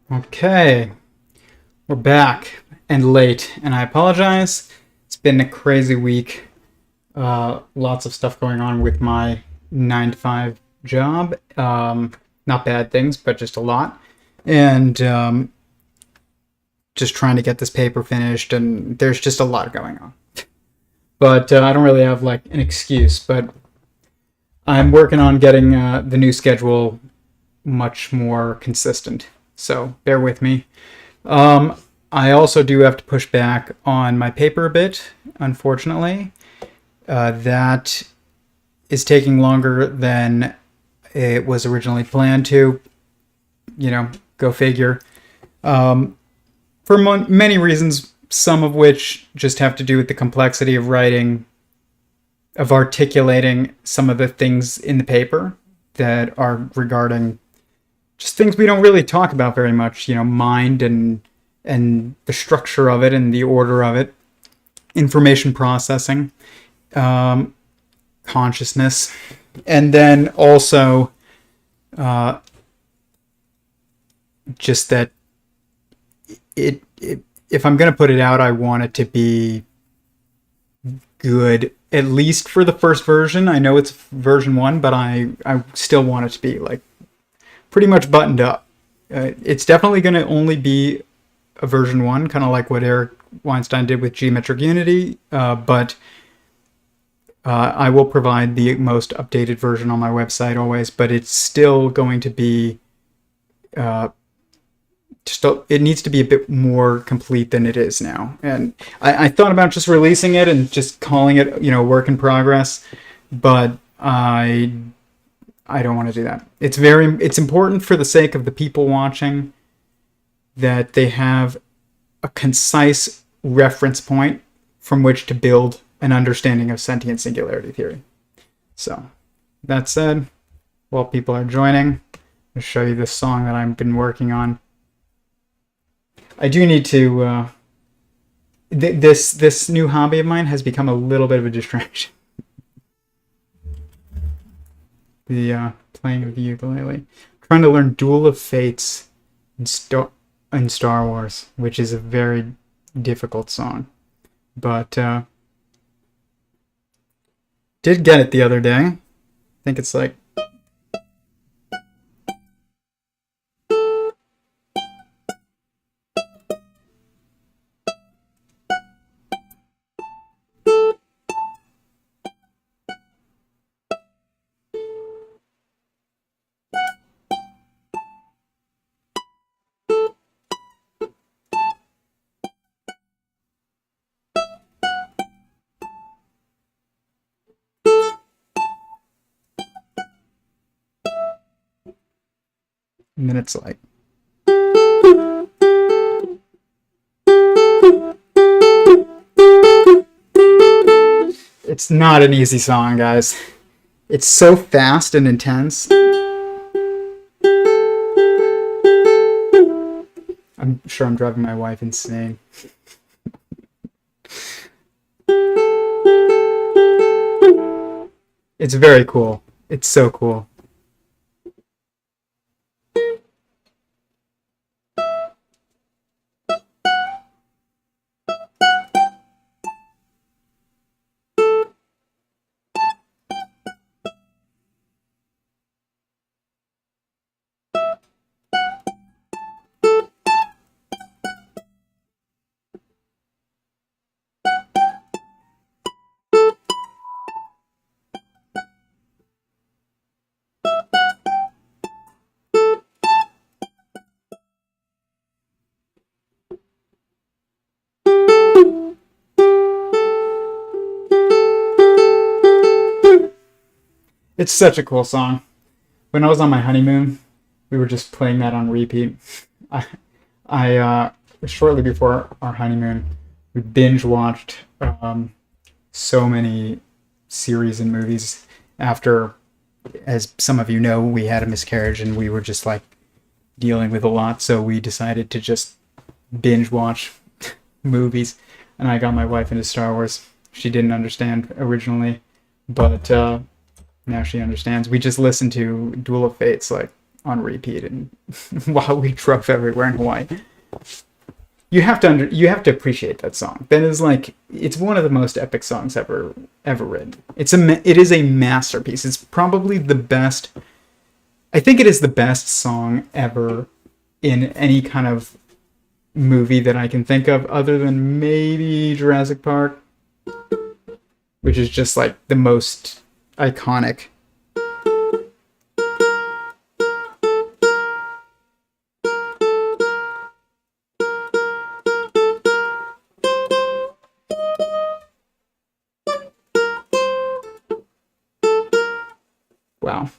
Okay, we're back and late, and I apologize. It's been a crazy week. Lots of stuff going on with my 9 to 5 job. Not bad things, but just a lot. And just trying to get this paper finished, and there's just a lot going on. But I don't really have like an excuse, but I'm working on getting the new schedule much more consistent. So bear with me. I also do have to push back on my paper a bit, unfortunately. That is taking longer than it was originally planned to. Go figure. For many reasons, some of which just have to do with the complexity of writing, of articulating some of the things in the paper that are regarding just things we don't really talk about very much, mind and the structure of it and the order of it, information processing, consciousness, and then also just that if I'm going to put it out, I want it to be good, at least for the first version. I know it's version 1, but I still want it to be like pretty much buttoned up. It's definitely going to only be a version 1, kind of like what Eric Weinstein did with geometric unity, but I will provide the most updated version on my website always, but it's still going to be it needs to be a bit more complete than it is now. And I thought about just releasing it and just calling it, work in progress, but I don't want to do that. It's important for the sake of the people watching that they have a concise reference point from which to build an understanding of sentient singularity theory. So, that said, while people are joining, I'll show you this song that I've been working on. I do need to... This new hobby of mine has become a little bit of a distraction. The playing of the ukulele. I'm trying to learn Duel of Fates in Star Wars, which is a very difficult song. But did get it the other day. I think it's like... And then it's like... It's not an easy song, guys. It's so fast and intense. I'm sure I'm driving my wife insane. It's very cool. It's so cool. It's such a cool song. When I was on my honeymoon, we were just playing that on repeat. I shortly before our honeymoon, we binge watched so many series and movies after, as some of you know, we had a miscarriage and we were just like dealing with a lot, so we decided to just binge watch movies. And I got my wife into Star Wars. She didn't understand originally, but now she understands. We just listened to Duel of Fates like on repeat and while we drove everywhere in Hawaii. You have to appreciate that song. That is like, it's one of the most epic songs ever written. It is a masterpiece. It's probably the best. I think it is the best song ever in any kind of movie that I can think of, other than maybe Jurassic Park, which is just like the most iconic. Wow.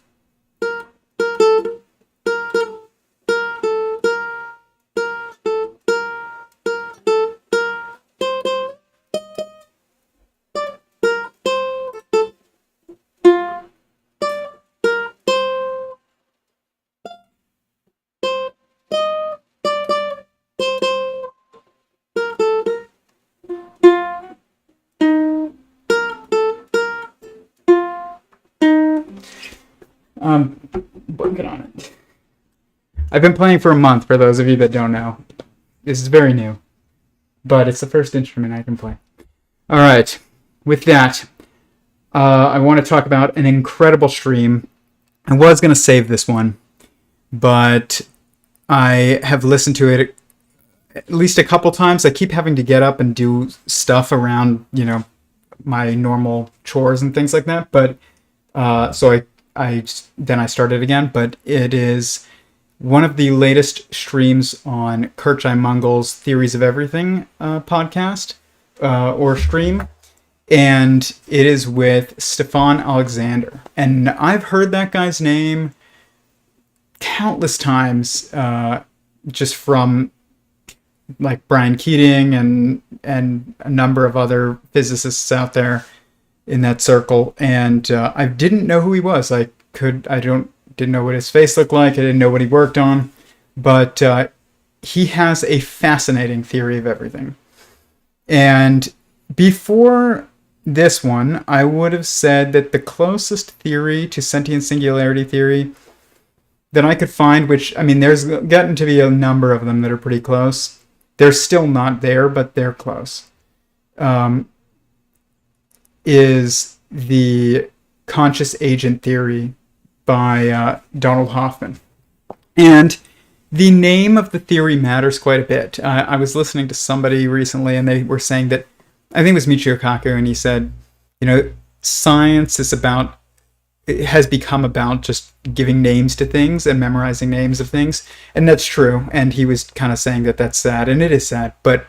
Working on it. I've been playing for a month, for those of you that don't know. This is very new, but it's the first instrument I can play. All right, with that, I want to talk about an incredible stream. I was going to save this one, but I have listened to it at least a couple times. I keep having to get up and do stuff around, my normal chores and things like that, but so I started again, but it is one of the latest streams on Curt Jaimungal's Theories of Everything podcast or stream, and it is with Stephon Alexander. And I've heard that guy's name countless times, just from like Brian Keating and a number of other physicists out there in that circle, and I didn't know who he was. Didn't know what his face looked like. I didn't know what he worked on, but he has a fascinating theory of everything. And before this one, I would have said that the closest theory to Sentient Singularity Theory that I could find, which, I mean, there's gotten to be a number of them that are pretty close. They're still not there, but they're close. Is the conscious agent theory by Donald Hoffman. And the name of the theory matters quite a bit. I was listening to somebody recently, and they were saying that, I think it was Michio Kaku, and he said, science has become about just giving names to things and memorizing names of things. And that's true. And he was kind of saying that that's sad, and it is sad. But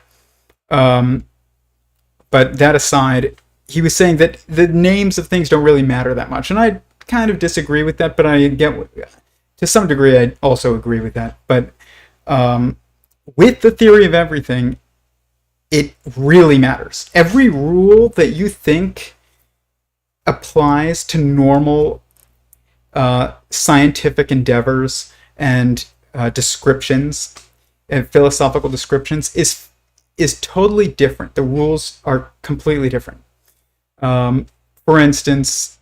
that aside, he was saying that the names of things don't really matter that much. And I kind of disagree with that, but to some degree, I also agree with that. But with the theory of everything, it really matters. Every rule that you think applies to normal scientific endeavors and descriptions and philosophical descriptions is totally different. The rules are completely different. For instance,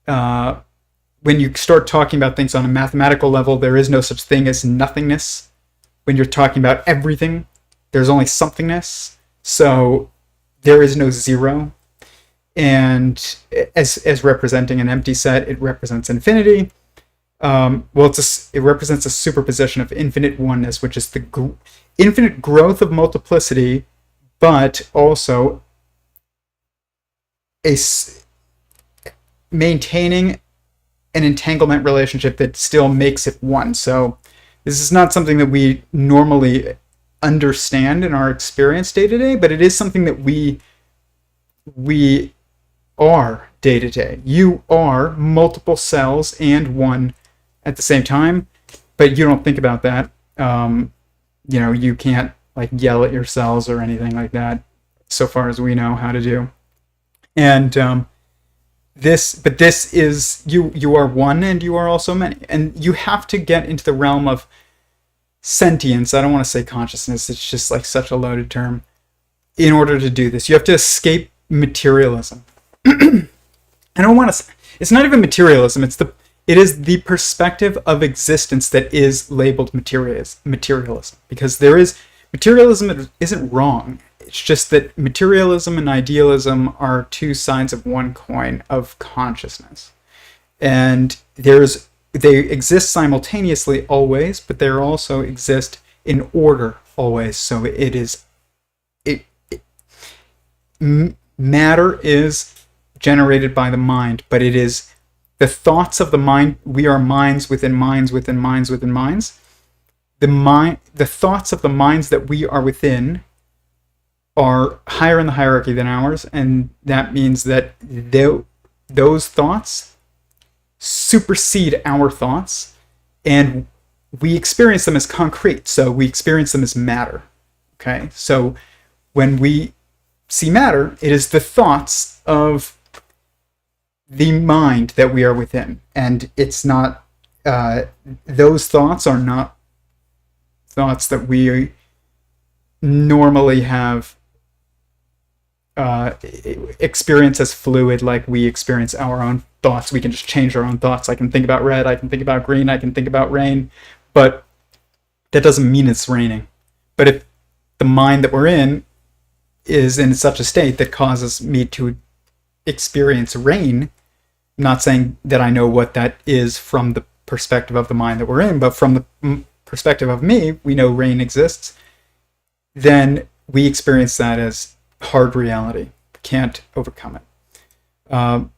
when you start talking about things on a mathematical level, there is no such thing as nothingness. When you're talking about everything, there's only somethingness. So there is no zero. And as representing an empty set, it represents infinity. It represents a superposition of infinite oneness, which is the infinite growth of multiplicity, but also maintaining an entanglement relationship that still makes it one. So this is not something that we normally understand in our experience day to day, but it is something that we are day to day. You are multiple cells and one at the same time, but you don't think about that. You can't yell at your cells or anything like that, so far as we know how to do. And this is you are one, and you are also many, and you have to get into the realm of sentience. I don't want to say consciousness, it's just such a loaded term. In order to do this, you have to escape materialism. I don't want to. It's not even materialism. It is the perspective of existence that is labeled materialism, because materialism isn't wrong. It's just that materialism and idealism are two sides of one coin of consciousness. And they exist simultaneously always, but they also exist in order always. So matter is generated by the mind, but it is the thoughts of the mind. We are minds within minds within minds within minds. The thoughts of the minds that we are within are higher in the hierarchy than ours, and that means that those thoughts supersede our thoughts, and we experience them as concrete. So we experience them as matter. Okay, so when we see matter, it is the thoughts of the mind that we are within, and it's not those thoughts are not thoughts that we normally have experience as fluid, like we experience our own thoughts. We can just change our own thoughts. I can think about red, I can think about green, I can think about rain, but that doesn't mean it's raining. But if the mind that we're in is in such a state that causes me to experience rain, I'm not saying that I know what that is from the perspective of the mind that we're in, but from the perspective of me, we know rain exists, then we experience that as hard reality. Can't overcome it. But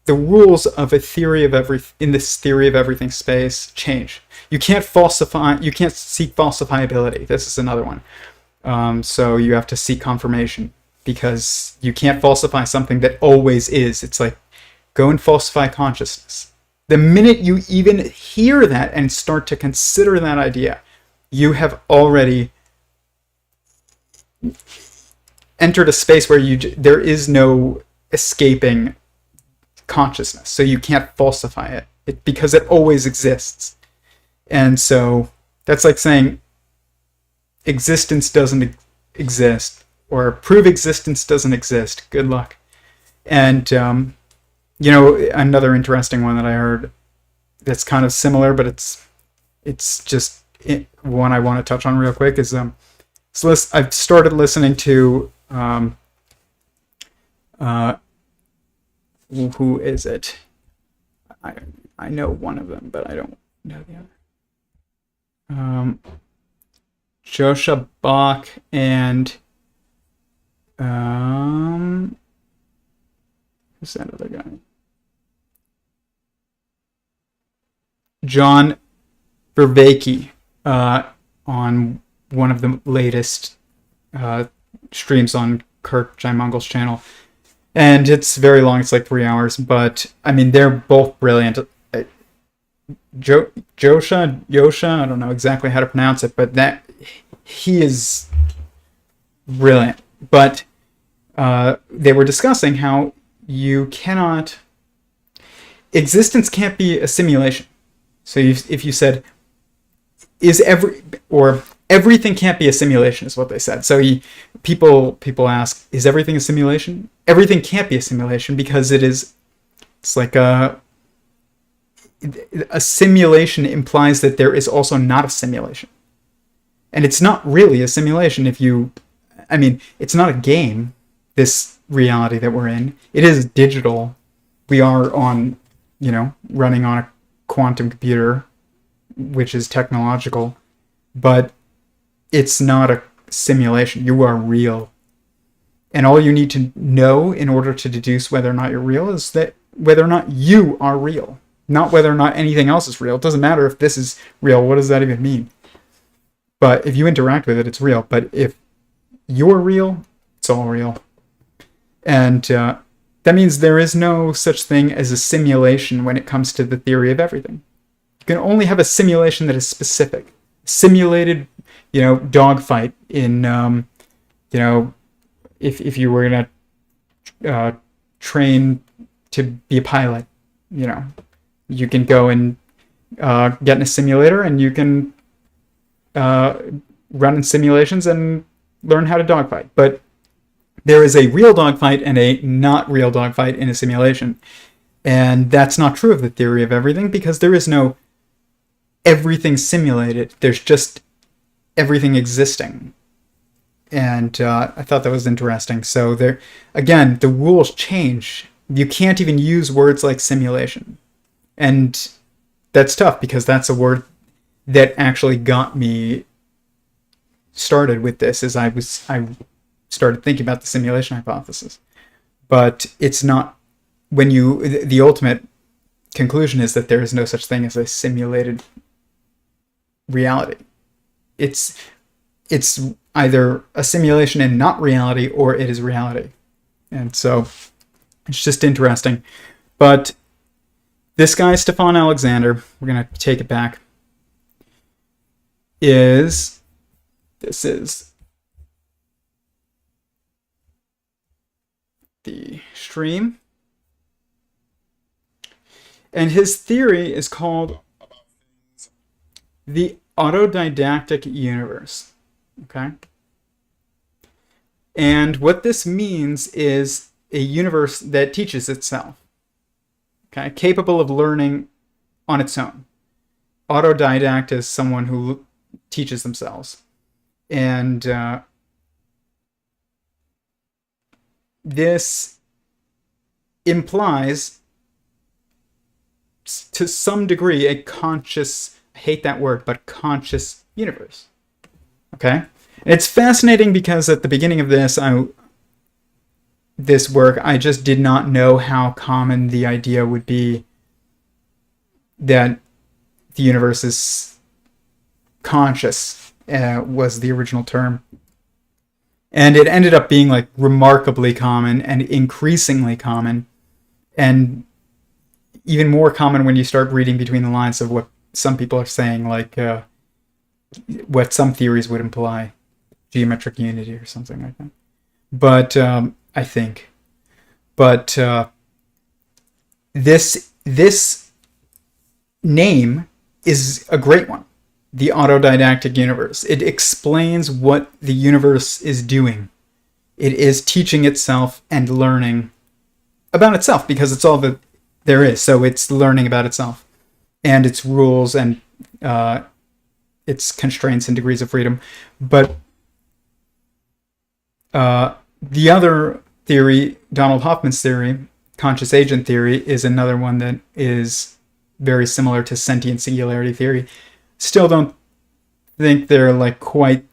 the rules of a theory of in this theory of everything space change. You can't seek falsifiability. This is another one. So you have to seek confirmation, because you can't falsify something that always is. It's like, go and falsify consciousness. The minute you even hear that and start to consider that idea, you have already entered a space where there is no escaping consciousness. So you can't falsify it because it always exists. And so that's like saying existence doesn't exist, or prove existence doesn't exist. Good luck. And another interesting one that I heard that's kind of similar, but it's just one I want to touch on real quick is so I've started listening to who is it? I know one of them, but I don't know the other. Joshua Bach and who's that other guy? John Vervaeke on one of the latest streams on Curt Jaimungal's channel. And it's very long, it's like 3 hours, but I mean, they're both brilliant. Yosha, I don't know exactly how to pronounce it, but he is brilliant. But they were discussing how existence can't be a simulation. So if you said, everything can't be a simulation, is what they said. So people ask, is everything a simulation? Everything can't be a simulation, because it's like a simulation implies that there is also not a simulation. And it's not really a simulation it's not a game, this reality that we're in. It is digital. We are running on a quantum computer, which is technological, but it's not a simulation. You are real. And all you need to know in order to deduce whether or not you're real is that whether or not you are real, not whether or not anything else is real. It doesn't matter if this is real. What does that even mean? But if you interact with it, it's real. But if you're real, it's all real. And that means there is no such thing as a simulation when it comes to the theory of everything. You can only have a simulation that is specific. Simulated, dogfight in, if you were going to train to be a pilot, you can go and get in a simulator, and you can run in simulations and learn how to dogfight. But there is a real dogfight and a not real dogfight in a simulation. And that's not true of the theory of everything, because there is no everything simulated. There's just everything existing. And I thought that was interesting. So there, again, the rules change. You can't even use words like simulation. And that's tough, because that's a word that actually got me started with this, as I started thinking about the simulation hypothesis. But it's not, when the ultimate conclusion is that there is no such thing as a simulated reality. It's either a simulation and not reality, or it is reality. And so it's just interesting. But this guy, Stephon Alexander, we're going to take it back, this is the stream. And his theory is called the Autodidactic Universe. Okay? And what this means is a universe that teaches itself. Okay? Capable of learning on its own. Autodidact is someone who teaches themselves. And this implies, to some degree, a conscious, I hate that word, but conscious universe. Okay? And it's fascinating, because at the beginning of this work, I just did not know how common the idea would be that the universe is conscious, was the original term. And it ended up being like remarkably common and increasingly common, and even more common when you start reading between the lines of what some people are saying, like what some theories would imply, geometric unity or something like that. But I think, but this name is a great one. The Autodidactic Universe. It explains what the universe is doing. It is teaching itself and learning about itself, because it's all that there is. So it's learning about itself and its rules and its constraints and degrees of freedom. But the other theory, Donald Hoffman's theory, conscious agent theory, is another one that is very similar to Sentient Singularity Theory. Still don't think they're like quite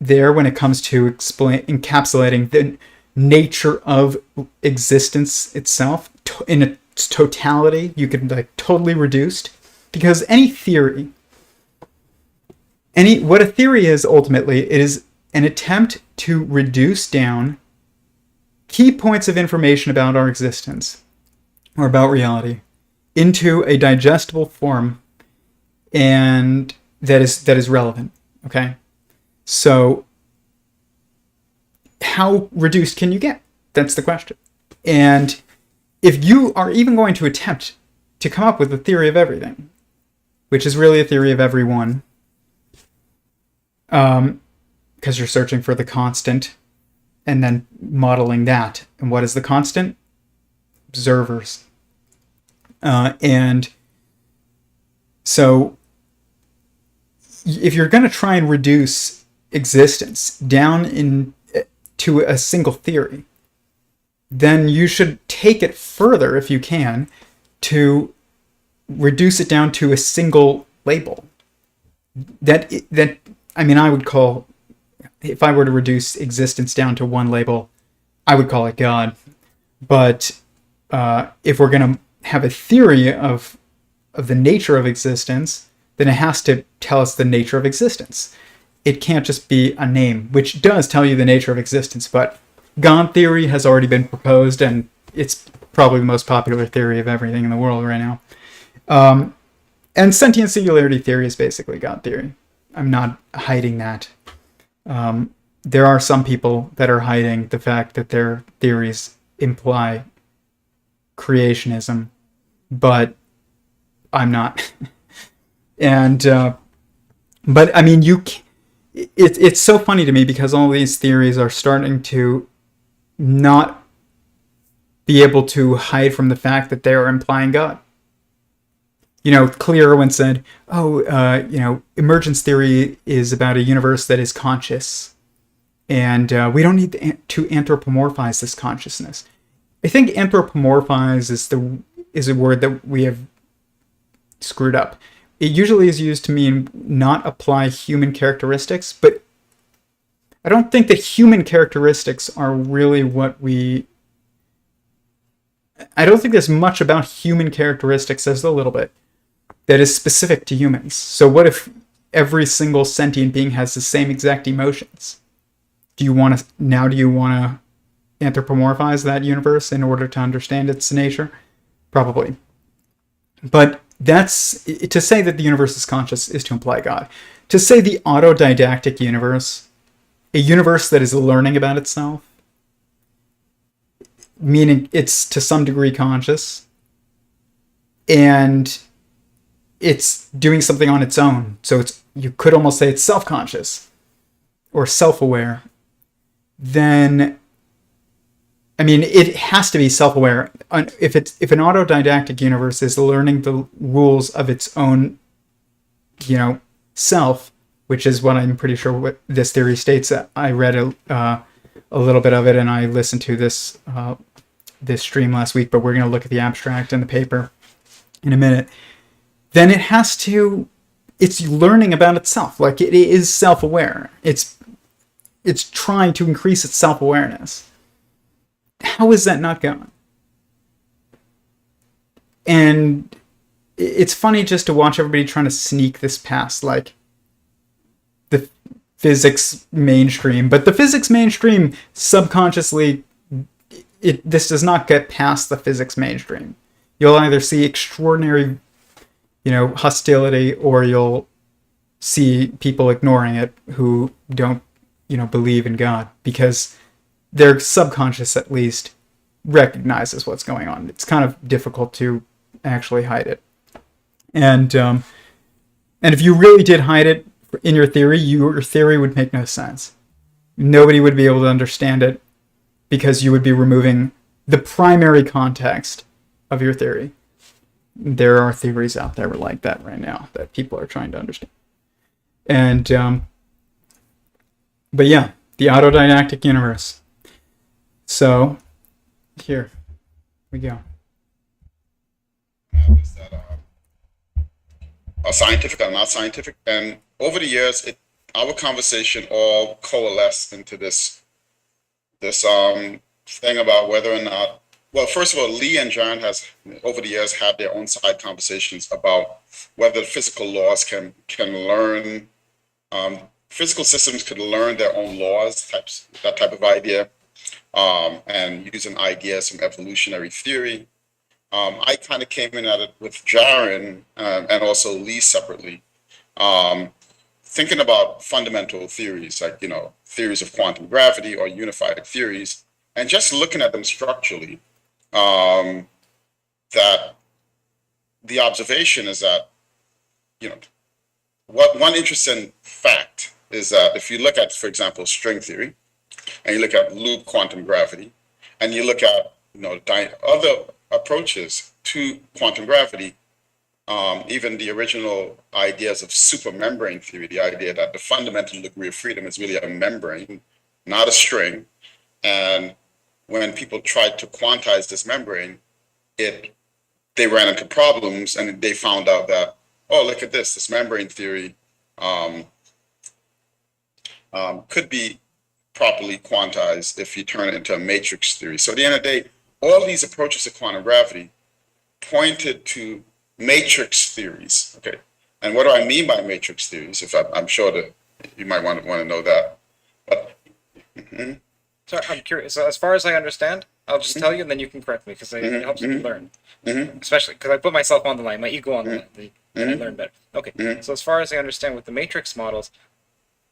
there when it comes to encapsulating the nature of existence itself in its totality. You could like totally reduced, because any theory, what a theory is ultimately, it is an attempt to reduce down key points of information about our existence or about reality into a digestible form, and that is relevant. Okay, so how reduced can you get? That's the question. And if you are even going to attempt to come up with a theory of everything, which is really a theory of Every0ne, because you're searching for the constant and then modeling that. And what is the constant? Observers. And so if you're going to try and reduce existence down to a single theory, then you should take it further, if you can, to reduce it down to a single label. That I mean, I would call, if I were to reduce existence down to one label, I would call it God. But if we're going to have a theory of the nature of existence, then it has to tell us the nature of existence. It can't just be a name, which does tell you the nature of existence, but God theory has already been proposed, and it's probably the most popular theory of everything in the world right now. And Sentient Singularity Theory is basically God theory. I'm not hiding that. There are some people that are hiding the fact that their theories imply creationism, but I'm not. And but I mean, it's so funny to me, because all these theories are starting to not be able to hide from the fact that they are implying God. Clear Irwin said, emergence theory is about a universe that is conscious, and we don't need to anthropomorphize this consciousness. I think anthropomorphize is a word that we have screwed up. It usually is used to mean not apply human characteristics, but I don't think that human characteristics are really I don't think there's much about human characteristics, there's a little bit, that is specific to humans. So what if every single sentient being has the same exact emotions? Do you want to anthropomorphize that universe in order to understand its nature? Probably. But to say that the universe is conscious is to imply God. To say the autodidactic universe, a universe that is learning about itself, meaning it's to some degree conscious, and it's doing something on its own. So you could almost say it's self-conscious or self-aware. Then, it has to be self-aware. If an autodidactic universe is learning the rules of its own, self, which is what I'm pretty sure what this theory states. I read a little bit of it, and I listened to this stream last week, but we're going to look at the abstract and the paper in a minute. Then it's learning about itself. Like, it is self-aware. It's trying to increase its self-awareness. How is that not going? And it's funny just to watch everybody trying to sneak this past, like, the physics mainstream. But the physics mainstream, subconsciously, this does not get past the physics mainstream. You'll either see extraordinary, hostility, or you'll see people ignoring it who don't, believe in God, because their subconscious at least recognizes what's going on. It's kind of difficult to actually hide it. And if you really did hide it in your theory would make no sense. Nobody would be able to understand it, because you would be removing the primary context of your theory. There are theories out there like that right now that people are trying to understand. And, but yeah, the autodidactic universe. So, here we go. Is that scientific or not scientific? And over the years, our conversation all coalesced into this thing about whether or not. Well, first of all, Lee and John has over the years had their own side conversations about whether physical laws can learn. Physical systems could learn their own laws, that type of idea, and using ideas from evolutionary theory. I kind of came in at it with Jaron and also Lee separately, thinking about fundamental theories, like, theories of quantum gravity or unified theories, and just looking at them structurally. That the observation is that, what one interesting fact is that if you look at, for example, string theory, and you look at loop quantum gravity, and you look at other approaches to quantum gravity, even the original ideas of supermembrane theory, the idea that the fundamental degree of freedom is really a membrane, not a string, and when people tried to quantize this membrane, they ran into problems, and they found out that, oh, look at this membrane theory could be properly quantized if you turn it into a matrix theory. So at the end of the day, all these approaches to quantum gravity pointed to matrix theories. Okay, and what do I mean by matrix theories? If I'm sure that you might want to know that, but. So I'm curious. So as far as I understand, I'll just tell you, and then you can correct me, because it helps me learn. Especially because I put myself on the line, my ego on the line, and I learn better. Okay. So as far as I understand, with the matrix models,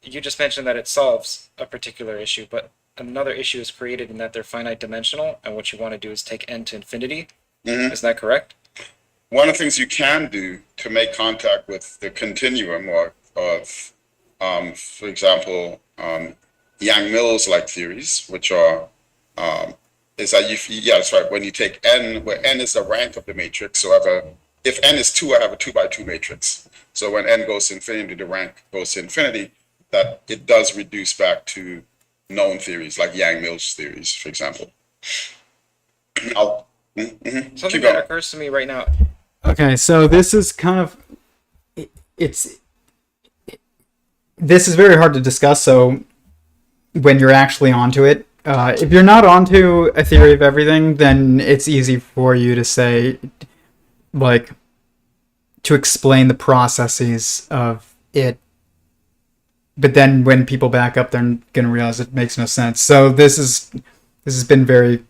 you just mentioned that it solves a particular issue, but another issue is created in that they're finite dimensional, and what you want to do is take n to infinity. Is that correct? One of the things you can do to make contact with the continuum of, for example, Yang-Mills like theories, which are is that yeah, that's right. When you take n, where n is the rank of the matrix, so if n is 2, I have a 2 by 2 matrix. So when n goes to infinity, the rank goes to infinity, that it does reduce back to known theories, like Yang-Mills theories, for example. Something that occurs to me right now. Okay, so this is kind of, this is very hard to discuss, so when you're actually onto it, if you're not onto a theory of everything, then it's easy for you to say, like, to explain the processes of it. But then when people back up, they're going to realize it makes no sense. So this has been very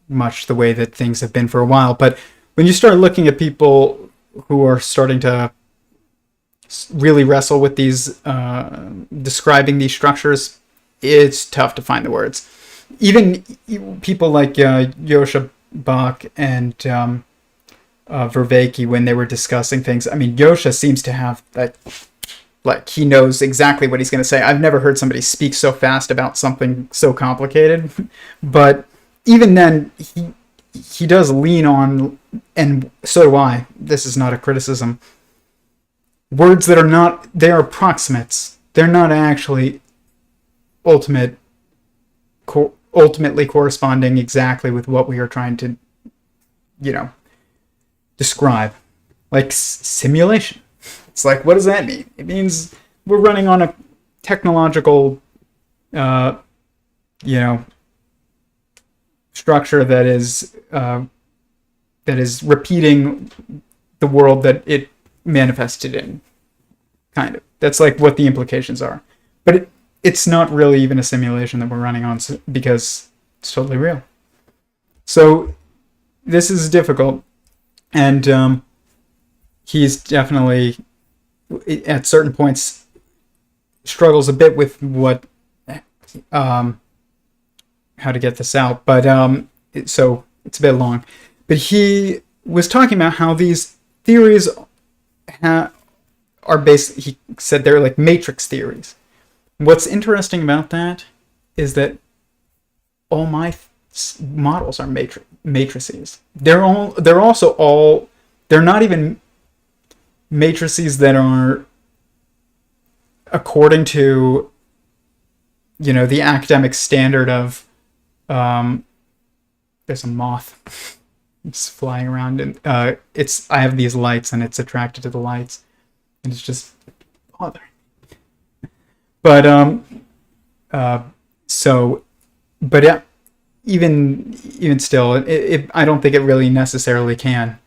much the way that things have been for a while. But when you start looking at people who are starting to really wrestle with these, describing these structures, it's tough to find the words. Even people like Joscha Bach and Vervaeke, when they were discussing things, I mean, Joscha seems to have that, like, he knows exactly what he's going to say. I've never heard somebody speak so fast about something so complicated. But even then, he does lean on, and so do I, this is not a criticism, words that are not, they're approximates. They're not actually ultimately corresponding exactly with what we are trying to, describe. Like simulation. It's like, what does that mean? It means we're running on a technological, structure that is repeating the world that it manifested in. Kind of. That's like what the implications are. But it's not really even a simulation that we're running on, because it's totally real. So this is difficult, and he's definitely, at certain points, struggles a bit with how to get this out. But so it's a bit long. But he was talking about how these theories are based. He said they're like matrix theories. What's interesting about that is that all my models are matrices. They're not even matrices that are according to, the academic standard of, there's a moth. It's flying around, and I have these lights, and it's attracted to the lights, and it's just bothering. But even still, I don't think it really necessarily can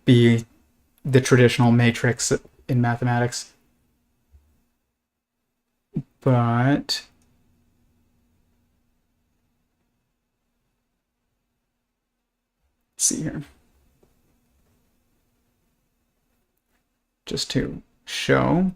be the traditional matrix in mathematics. But let's see here. Just to show.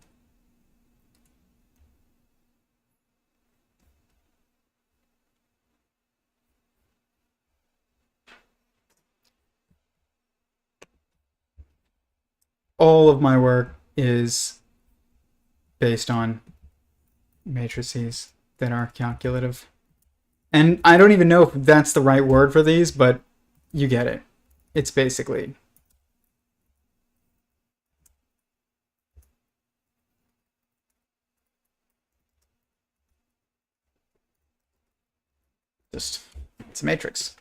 All of my work is based on matrices that are calculative. And I don't even know if that's the right word for these, but you get it. It's basically it's a matrix.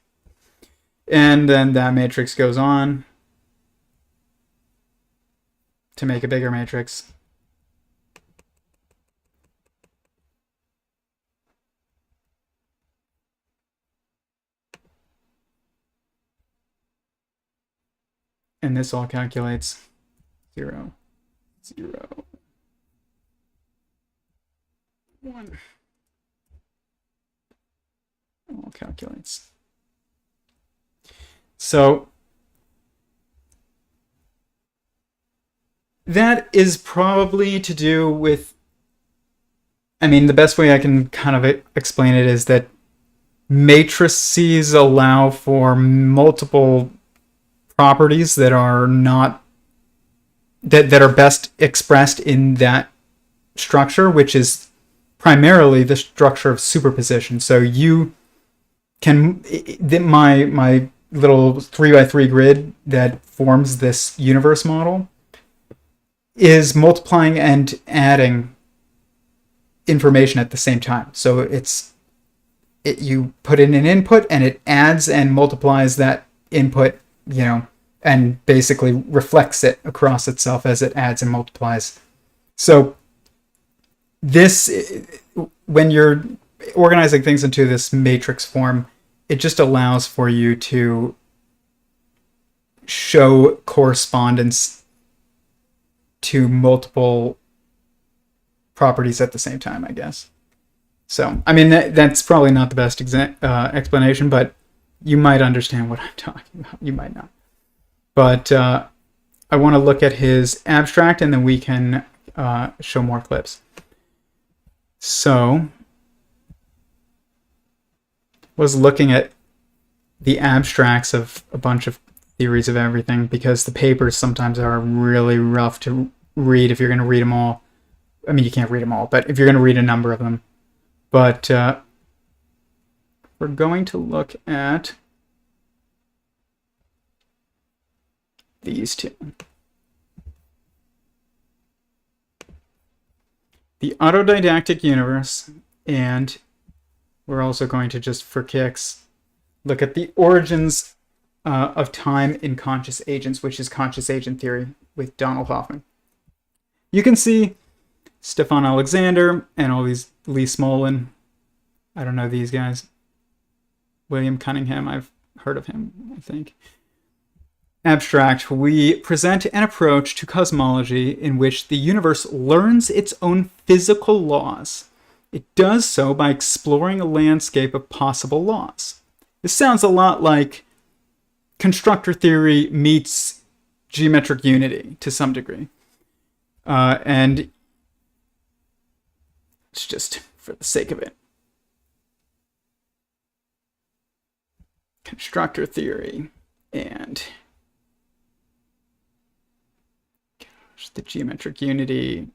And then that matrix goes on to make a bigger matrix. And this all calculates 0, 0, 1. All calculates. So that is probably to do with, the best way I can kind of explain it is that matrices allow for multiple properties that are not, that are best expressed in that structure, which is primarily the structure of superposition. So my little 3x3 grid that forms this universe model is multiplying and adding information at the same time. So you put in an input and it adds and multiplies that input, and basically reflects it across itself as it adds and multiplies. So when you're organizing things into this matrix form, it just allows for you to show correspondence to multiple properties at the same time, I guess. So, I mean, that's probably not the best explanation, but you might understand what I'm talking about. You might not. But I want to look at his abstract, and then we can show more clips. So, was looking at the abstracts of a bunch of theories of everything, because the papers sometimes are really rough to read if you're going to read them all. I mean, you can't read them all, but if you're going to read a number of them. But we're going to look at these two. The Autodidactic Universe, and we're also going to, just for kicks, look at the origins of time in conscious agents, which is conscious agent theory with Donald Hoffman. You can see Stephon Alexander and all these Lee Smolin. I don't know these guys. William Cunningham, I've heard of him, I think. Abstract, we present an approach to cosmology in which the universe learns its own physical laws. It does so by exploring a landscape of possible laws. This sounds a lot like constructor theory meets geometric unity to some degree. And it's just for the sake of it. Constructor theory and the geometric unity.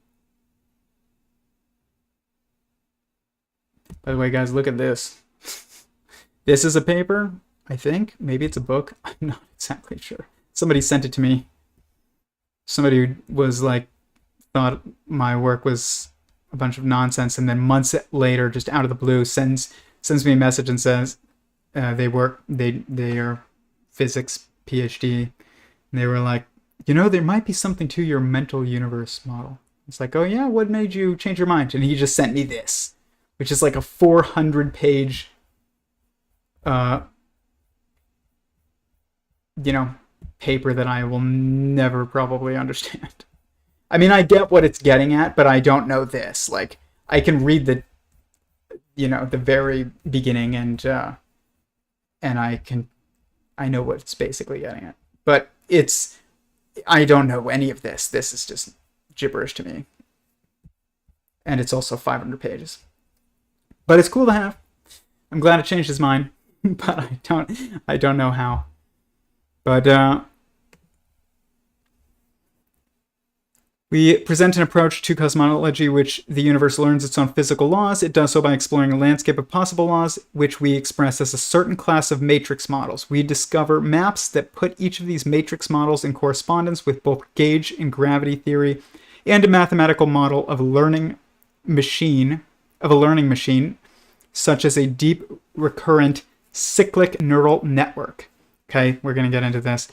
By the way, guys, look at this. This is a paper, I think. Maybe it's a book. I'm not exactly sure. Somebody sent it to me. Somebody who was like, thought my work was a bunch of nonsense, and then months later, just out of the blue, sends me a message and says they are physics PhD, and they were like, there might be something to your mental universe model. It's like, oh yeah, what made you change your mind? And he just sent me this, which is like a 400-page, paper that I will never probably understand. I mean, I get what it's getting at, but I don't know this. Like, I can read the very beginning, and I know what it's basically getting at. But I don't know any of this. This is just gibberish to me. And it's also 500 pages. But it's cool to have. I'm glad it changed his mind, but I don't know how. But we present an approach to cosmology which the universe learns its own physical laws. It does so by exploring a landscape of possible laws, which we express as a certain class of matrix models. We discover maps that put each of these matrix models in correspondence with both gauge and gravity theory, and a mathematical model of a learning machine, such as a deep, recurrent, cyclic neural network. Okay, we're going to get into this.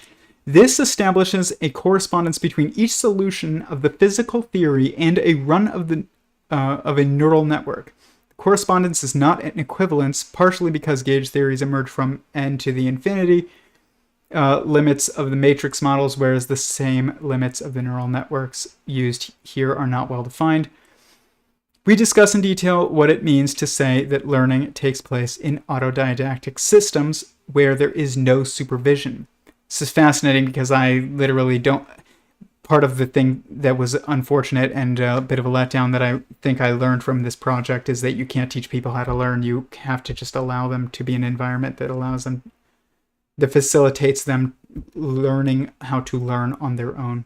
This establishes a correspondence between each solution of the physical theory and a run of a neural network. The correspondence is not an equivalence, partially because gauge theories emerge from n to the infinity limits of the matrix models, whereas the same limits of the neural networks used here are not well defined. We discuss in detail what it means to say that learning takes place in autodidactic systems where there is no supervision. This is fascinating because I literally don't... Part of the thing that was unfortunate and a bit of a letdown that I think I learned from this project is that you can't teach people how to learn. You have to just allow them to be in an environment that allows them, that facilitates them learning how to learn on their own.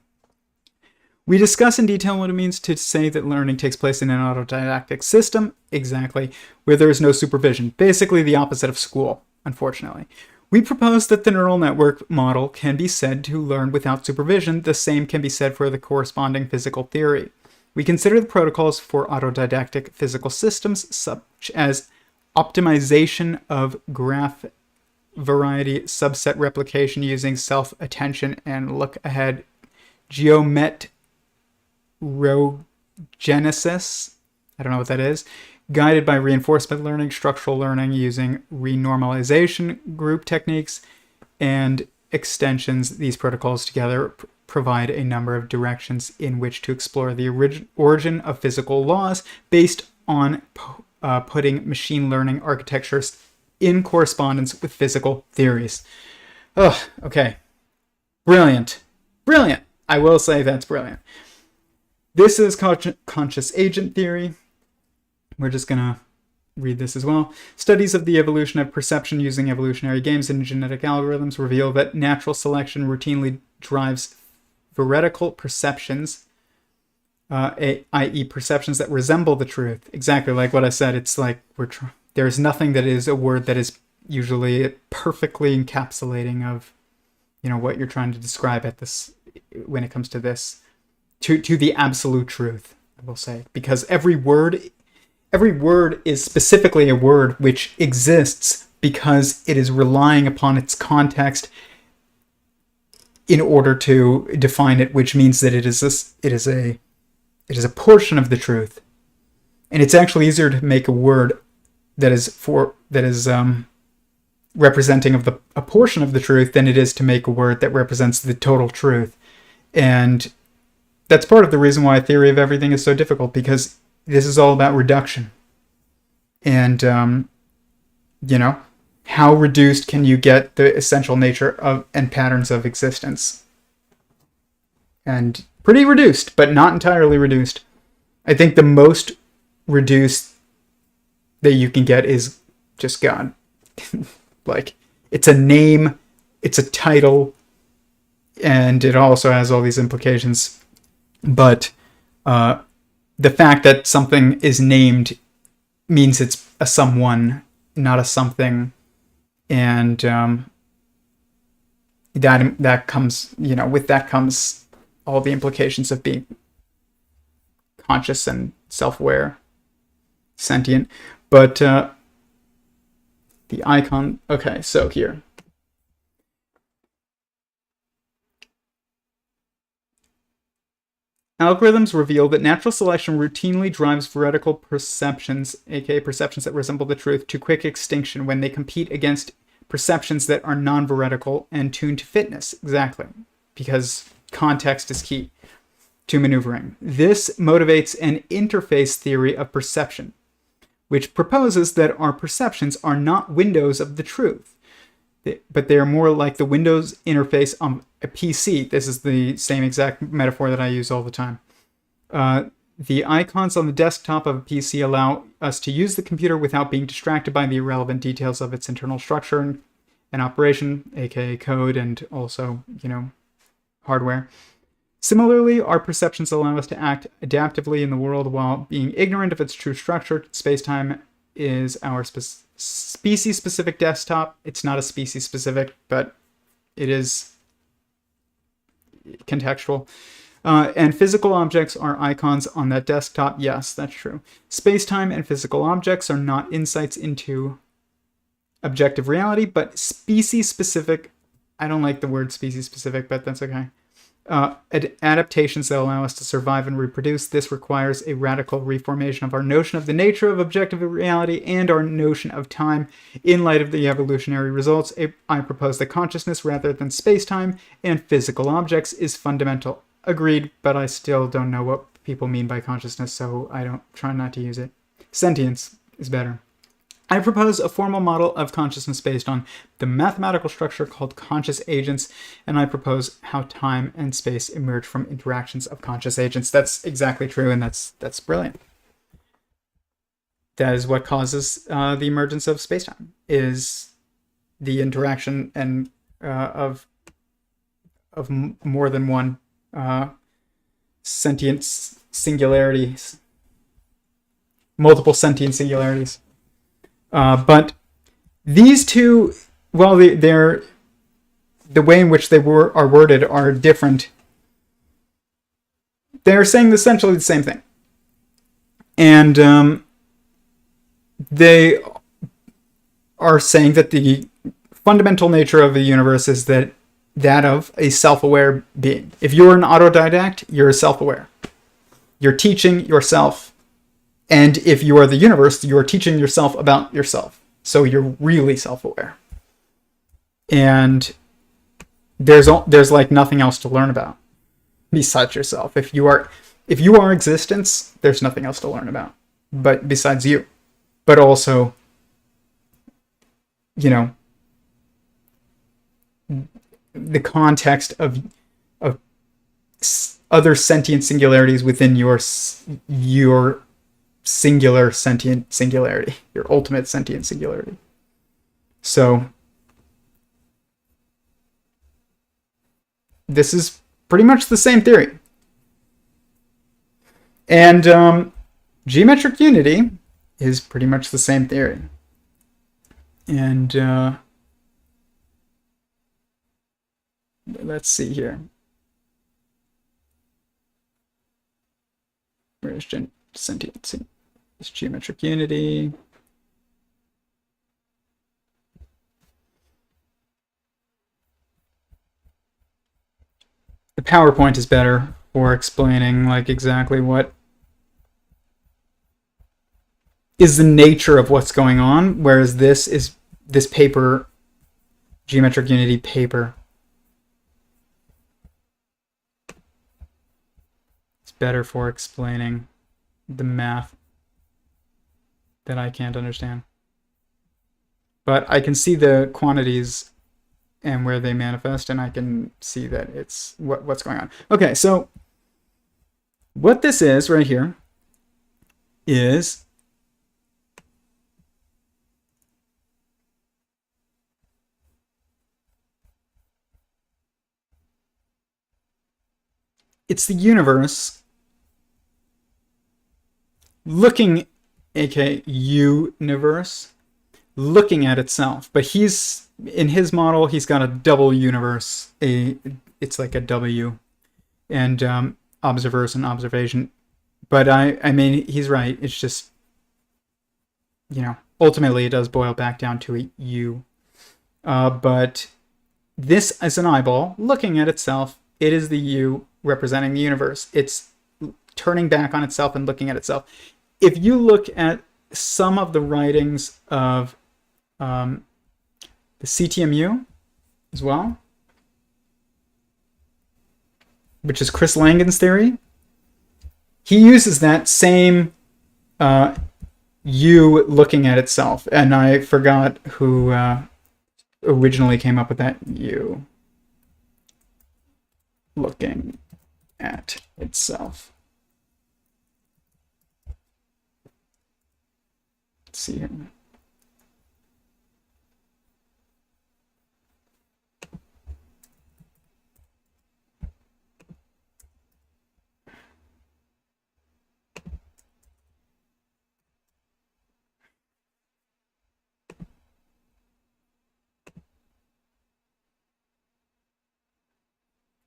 We discuss in detail what it means to say that learning takes place in an autodidactic system, exactly, where there is no supervision. Basically the opposite of school. unfortunately. We propose that the neural network model can be said to learn without supervision. The same can be said for the corresponding physical theory. We consider the protocols for autodidactic physical systems, such as optimization of graph variety subset replication using self-attention and look-ahead geometrogenesis, I don't know what that is, guided by reinforcement learning, structural learning using renormalization group techniques, and extensions. These protocols together provide a number of directions in which to explore the origin of physical laws based on putting machine learning architectures in correspondence with physical theories. Oh, okay. Brilliant. Brilliant. I will say that's brilliant. This is conscious agent theory. We're just going to read this as well. Studies of the evolution of perception using evolutionary games and genetic algorithms reveal that natural selection routinely drives veridical perceptions, i.e. perceptions that resemble the truth. Exactly like what I said. It's like there's nothing that is a word that is usually perfectly encapsulating of, what you're trying to describe at this, when it comes to this, to the absolute truth, I will say. Because every word is specifically a word which exists because it is relying upon its context in order to define it, which means that it is a portion of the truth. And it's actually easier to make a word that is representing of a portion of the truth than it is to make a word that represents the total truth. And that's part of the reason why theory of everything is so difficult, because this is all about reduction. And, how reduced can you get the essential nature of and patterns of existence? And pretty reduced, but not entirely reduced. I think the most reduced that you can get is just God. Like, it's a name, it's a title, and it also has all these implications. But the fact that something is named means it's a someone, not a something. And that comes, with that comes all the implications of being conscious and self-aware, sentient. But the icon, okay, so here. Algorithms reveal that natural selection routinely drives veridical perceptions, aka perceptions that resemble the truth, to quick extinction when they compete against perceptions that are non-veridical and tuned to fitness. Exactly. Because context is key to maneuvering. This motivates an interface theory of perception, which proposes that our perceptions are not windows of the truth, but they are more like the Windows interface on a PC. This is the same exact metaphor that I use all the time. The icons on the desktop of a PC allow us to use the computer without being distracted by the irrelevant details of its internal structure and operation, aka code, and also, hardware. Similarly, our perceptions allow us to act adaptively in the world while being ignorant of its true structure. Spacetime is our species-specific desktop. It's not a species-specific, but it is contextual. And physical objects are icons on that desktop. Yes, that's true. Spacetime and physical objects are not insights into objective reality, but species-specific. I don't like the word species-specific, but that's okay. Adaptations that allow us to survive and reproduce. This requires a radical reformation of our notion of the nature of objective reality and our notion of time. In light of the evolutionary results, I propose that consciousness rather than space-time and physical objects is fundamental. Agreed, but I still don't know what people mean by consciousness, so I don't try not to use it. Sentience is better. I propose a formal model of consciousness based on the mathematical structure called conscious agents, and I propose how time and space emerge from interactions of conscious agents. That's exactly true, and that's brilliant. That is what causes the emergence of space-time, is the interaction and of more than one sentient singularities, multiple sentient singularities. But These two, while they're the way in which they are worded are different, they're saying essentially the same thing. And they are saying that the fundamental nature of the universe is that of a self-aware being. If you're an autodidact, you're self-aware. You're teaching yourself. And if you are the universe, you're teaching yourself about yourself. So you're really self-aware. And there's like nothing else to learn about besides yourself. If you are existence, there's nothing else to learn about, but besides you. But also, you know, the context of other sentient singularities within your singular sentient singularity, your ultimate sentient singularity. So this is pretty much the same theory. And geometric unity is pretty much the same theory. And let's see here. Where's sentient? It's geometric unity. The PowerPoint is better for explaining like exactly what is the nature of what's going on, whereas this paper, geometric unity paper, it's better for explaining the math that I can't understand. But I can see the quantities and where they manifest, and I can see that it's what's going on. Okay, so what this is right here is it's the universe looking, aka universe, looking at itself. But he's, in his model, he's got a double universe. It's like a W, and observers and observation. But I mean, he's right. It's just, you know, ultimately it does boil back down to a U. But this is an eyeball looking at itself. It is the U representing the universe. It's turning back on itself and looking at itself. If you look at some of the writings of the CTMU as well, which is Chris Langan's theory, he uses that same U looking at itself. And I forgot who originally came up with that U looking at itself. Let's see here.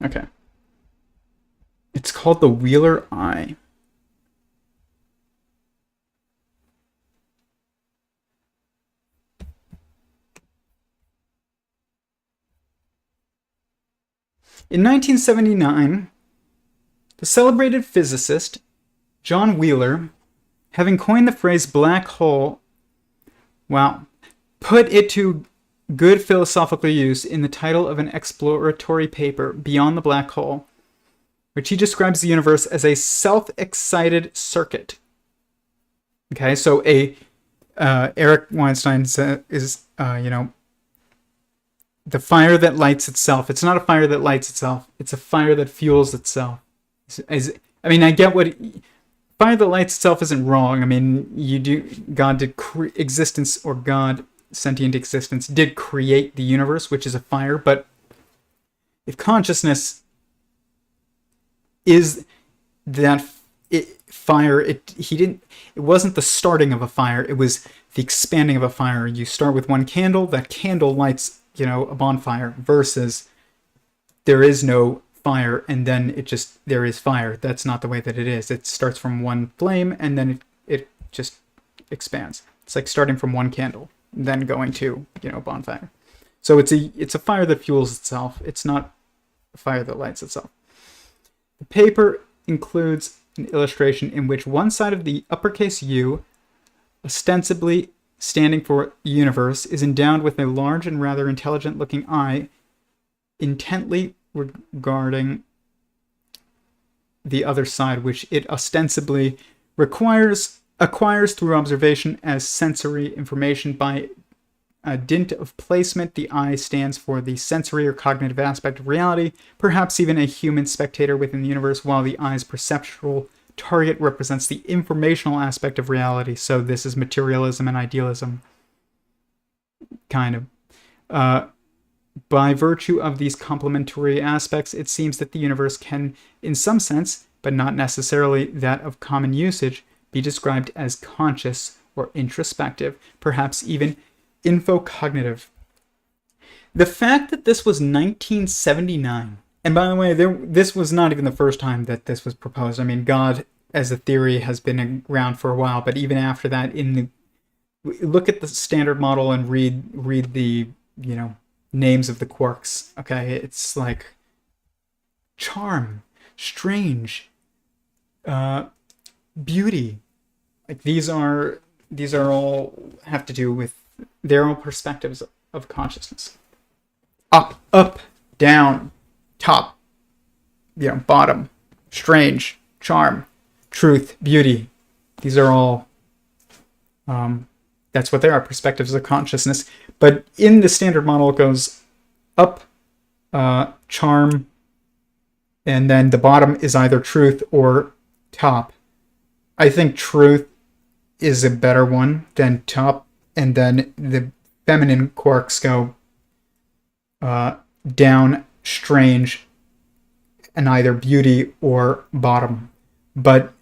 Okay. It's called the Wheeler Eye. In 1979, the celebrated physicist John Wheeler, having coined the phrase black hole, put it to good philosophical use in the title of an exploratory paper, Beyond the Black Hole, which he describes the universe as a self-excited circuit. Okay, so Eric Weinstein is, the fire that lights itself. It's not a fire that lights itself. It's a fire that fuels itself. I get what fire that lights itself isn't wrong. I mean, God did existence, or God, sentient existence, did create the universe, which is a fire. But if consciousness is that it wasn't the starting of a fire, it was the expanding of a fire. You start with one candle, that candle lights, a bonfire, versus there is no fire and then there is fire. That's not the way that it is. It starts from one flame and then it just expands. It's like starting from one candle, then going to, bonfire. So it's a fire that fuels itself. It's not a fire that lights itself. The paper includes an illustration in which one side of the uppercase U, ostensibly standing for universe, is endowed with a large and rather intelligent-looking eye, intently regarding the other side, which it ostensibly acquires through observation as sensory information. By a dint of placement, the eye stands for the sensory or cognitive aspect of reality, perhaps even a human spectator within the universe, while the eye's perceptual target represents the informational aspect of reality. So this is materialism and idealism, kind of. By virtue of these complementary aspects, it seems that the universe can, in some sense, but not necessarily that of common usage, be described as conscious or introspective, perhaps even infocognitive. The fact that this was 1979, and by the way, this was not even the first time that this was proposed. I mean, God as a theory has been around for a while, but even after that, look at the Standard Model and read the, names of the quarks. Okay, it's like charm, strange, beauty. Like these are all have to do with their own perspectives of consciousness. Up, down, top, bottom, strange, charm, truth, beauty. These are all, that's what they are, perspectives of consciousness. But in the Standard Model, it goes up, charm, and then the bottom is either truth or top. I think truth is a better one than top, and then the feminine quarks go down, strange, and either beauty or bottom. But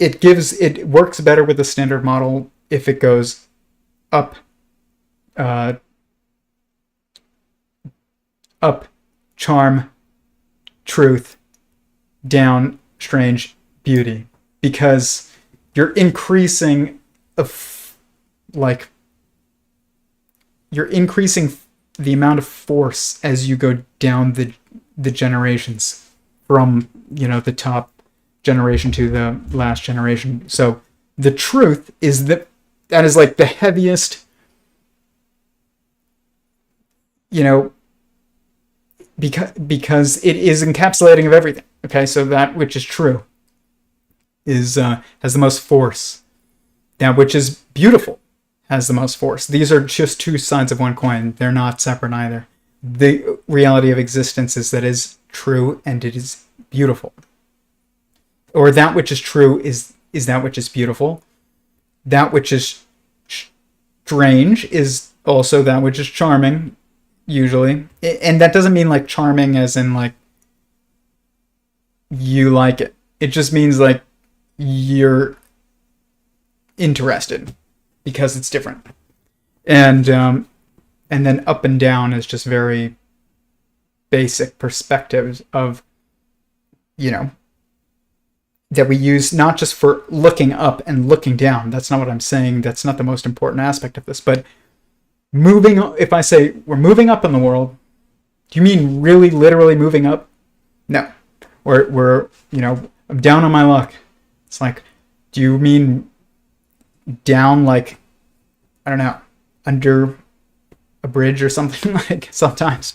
it works better with the Standard Model if it goes up, charm, truth, down, strange, beauty, because you're increasing the amount of force as you go down the generations from the top generation to the last generation. So the truth is that is like the heaviest, because it is encapsulating of everything. Okay, so that which is true has the most force. That which is beautiful has the most force. These are just two sides of one coin. They're not separate either. The reality of existence is that is true and it is beautiful. Or that which is true is that which is beautiful. That which is strange is also that which is charming, usually. And that doesn't mean like charming as in like you like it. It just means like you're interested because it's different. And then up and down is just very basic perspectives of, that we use not just for looking up and looking down. That's not what I'm saying. That's not the most important aspect of this. But if I say we're moving up in the world, do you mean really literally moving up? No. Or we're, I'm down on my luck. It's like, do you mean down like, I don't know, under a bridge or something like sometimes?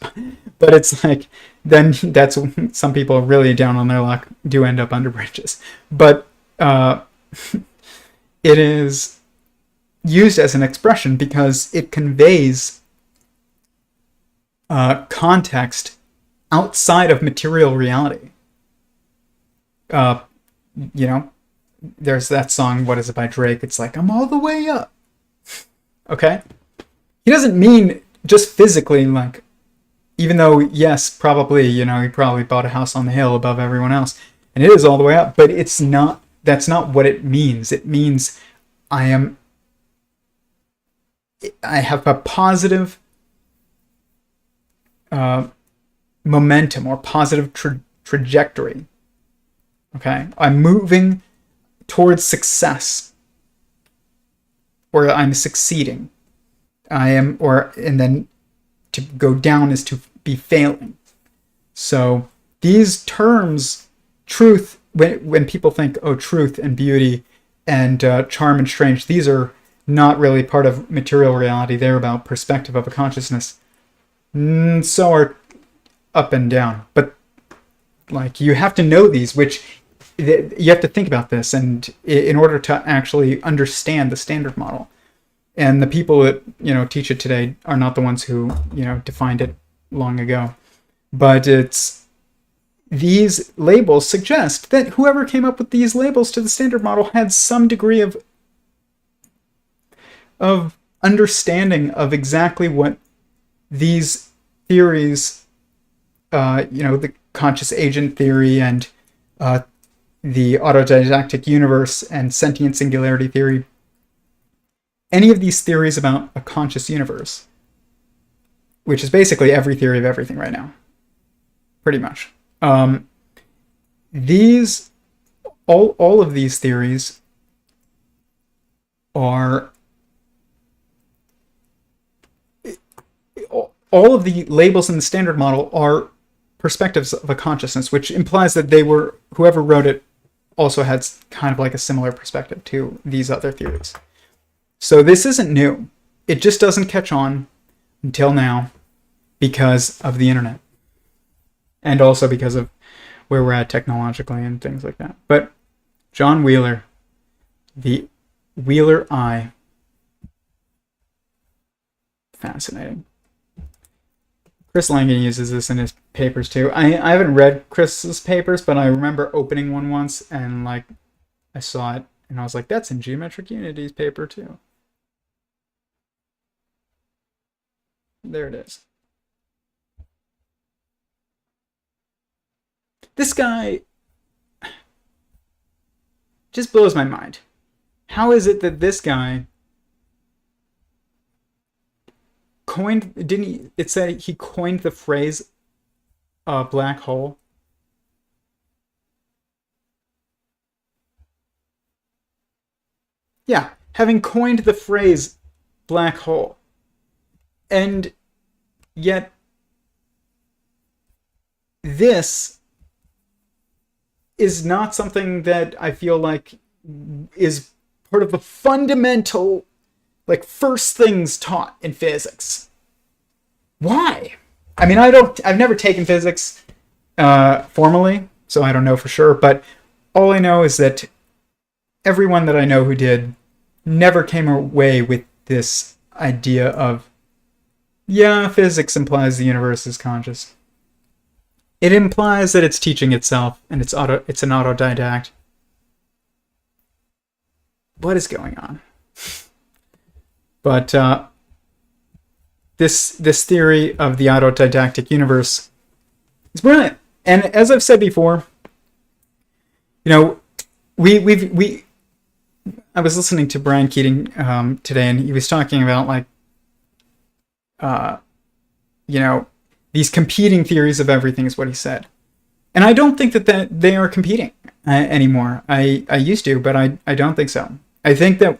But it's like, then that's some people really down on their luck do end up under bridges. But it is used as an expression because it conveys context outside of material reality. There's that song, what is it, by Drake? It's like, I'm all the way up. Okay? He doesn't mean just physically, like, even though, yes, probably, he probably bought a house on the hill above everyone else. And it is all the way up, but it's not, that's not what it means. It means I have a positive momentum or positive trajectory. Okay, I'm moving towards success, or I'm succeeding. And then to go down is to be failing. So these terms, truth, when people think, oh, truth and beauty and charm and strange, these are not really part of material reality. They're about perspective of a consciousness. So are up and down. But like, you have to know these, which you have to think about this, and in order to actually understand the standard model. And the people that, teach it today are not the ones who, defined it long ago. But these labels suggest that whoever came up with these labels to the standard model had some degree of understanding of exactly what these theories, the conscious agent theory and the autodidactic universe and sentient singularity theory, any of these theories about a conscious universe, which is basically every theory of everything right now, pretty much. All of these theories are, all of the labels in the standard model are perspectives of a consciousness, which implies that whoever wrote it also had kind of like a similar perspective to these other theories. So this isn't new. It just doesn't catch on until now because of the internet. And also because of where we're at technologically and things like that. But John Wheeler, the Wheeler Eye, fascinating. Chris Langan uses this in his papers too. I haven't read Chris's papers, but I remember opening one once and I saw it and I was like, that's in Geometric Unity's paper too. There it is. This guy just blows my mind. How is it that this guy it said he coined the phrase black hole? Yeah, having coined the phrase black hole. And yet this is not something that I feel like is part of the fundamental, first things taught in physics. Why? I mean, I've never taken physics formally, so I don't know for sure, but all I know is that everyone that I know who did never came away with this idea of, yeah, physics implies the universe is conscious. It implies that it's teaching itself, and it's an autodidact. What is going on? But this theory of the autodidactic universe is brilliant. And as I've said before, I was listening to Brian Keating today, and he was talking about these competing theories of everything is what he said. And I don't think that they are competing anymore. I used to, but I don't think so. I think that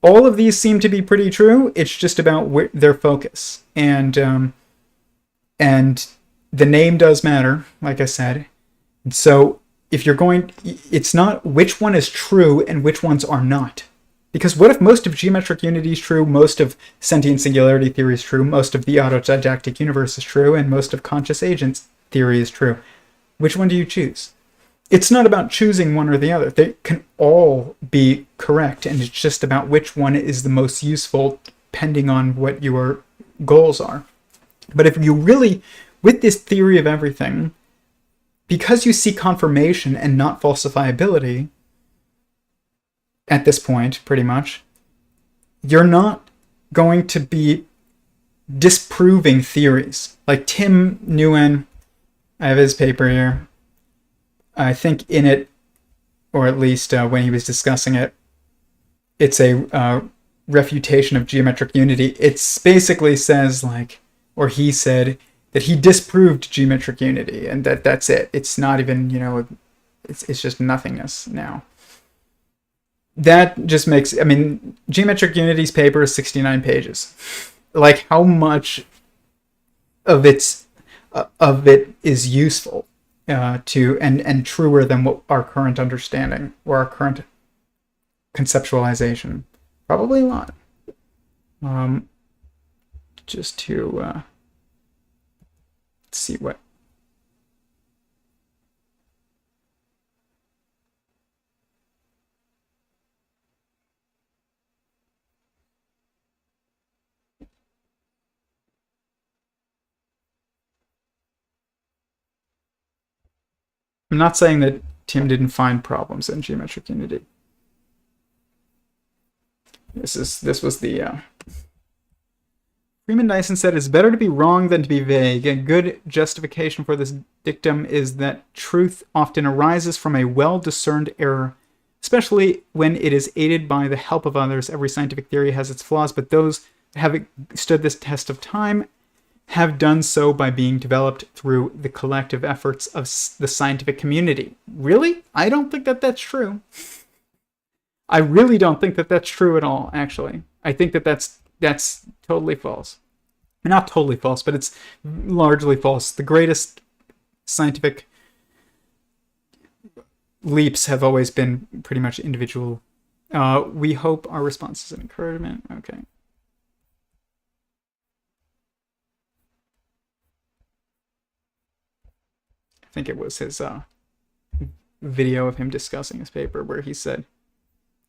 all of these seem to be pretty true. It's just about their focus. And the name does matter, like I said. And so if you're it's not which one is true and which ones are not. Because what if most of geometric unity is true, most of sentient singularity theory is true, most of the autodidactic universe is true, and most of conscious agents theory is true? Which one do you choose? It's not about choosing one or the other. They can all be correct, and it's just about which one is the most useful depending on what your goals are. But if you really, with this theory of everything, because you see confirmation and not falsifiability, at this point, pretty much, you're not going to be disproving theories. Like Tim Nguyen, I have his paper here. I think in it, or at least when he was discussing it, it's a refutation of geometric unity. It basically says, like, or he said that he disproved geometric unity, and that's it. It's not even, you know, it's just nothingness now. That just makes, I mean, geometric unity's paper is 69 pages. Like, how much of it is useful to and truer than what our current understanding or our current conceptualization? Probably a lot. Just to see what. I'm not saying that Tim didn't find problems in geometric unity. This was the Freeman Dyson said, it's better to be wrong than to be vague. A good justification for this dictum is that truth often arises from a well-discerned error, especially when it is aided by the help of others. Every scientific theory has its flaws, but those that have stood this test of time have done so by being developed through the collective efforts of the scientific community. Really? I don't think that that's true. I really don't think that that's true at all, actually. I think that that's totally false. Not totally false, but it's largely false. The greatest scientific leaps have always been pretty much individual. We hope our response is an encouragement. Okay. I think it was his video of him discussing his paper where he said,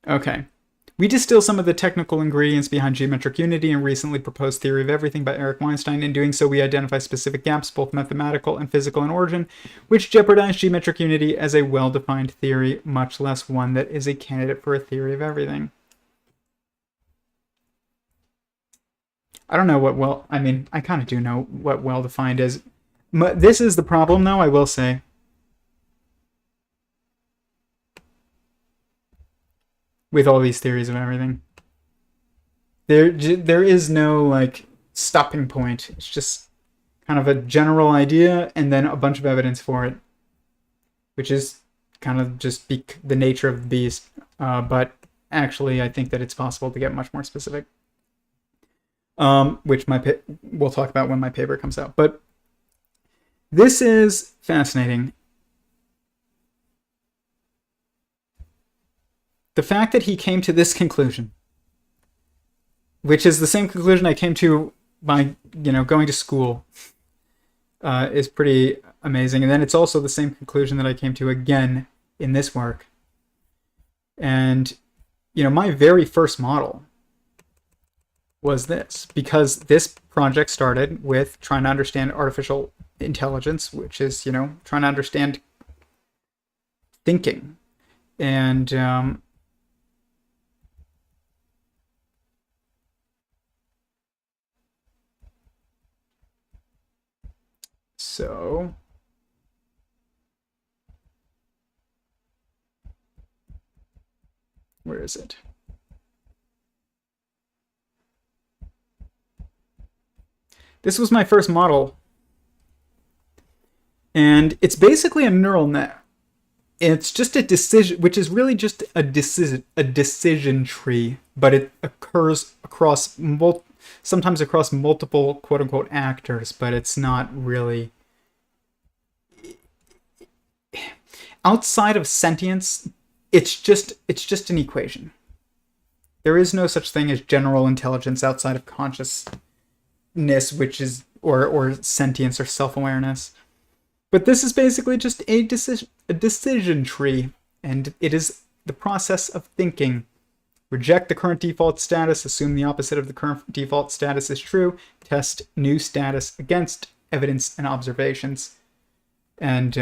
okay, we distill some of the technical ingredients behind geometric unity and recently proposed theory of everything by Eric Weinstein. In doing so, we identify specific gaps, both mathematical and physical in origin, which jeopardize geometric unity as a well-defined theory, much less one that is a candidate for a theory of everything. I don't know what I mean, I kind of do know what well-defined is. This is the problem, though, I will say. With all these theories of everything. There is no, like, stopping point. It's just kind of a general idea and then a bunch of evidence for it. Which is kind of just the nature of the beast. But actually, I think that it's possible to get much more specific. Which we'll talk about when my paper comes out. But this is fascinating. The fact that he came to this conclusion, which is the same conclusion I came to by, going to school, is pretty amazing. And then it's also the same conclusion that I came to again in this work. And, my very first model was this, because this project started with trying to understand artificial intelligence, which is, trying to understand thinking. And so where is it? This was my first model, and it's basically a neural net. It's just a decision, which is really just a decision tree, but it occurs sometimes across multiple quote-unquote actors, but it's not really outside of sentience. It's just an equation. There is no such thing as general intelligence outside of consciousness, which is or sentience or self-awareness. But this is basically just a decision tree, and it is the process of thinking. Reject the current default status, assume the opposite of the current default status is true, test new status against evidence and observations. And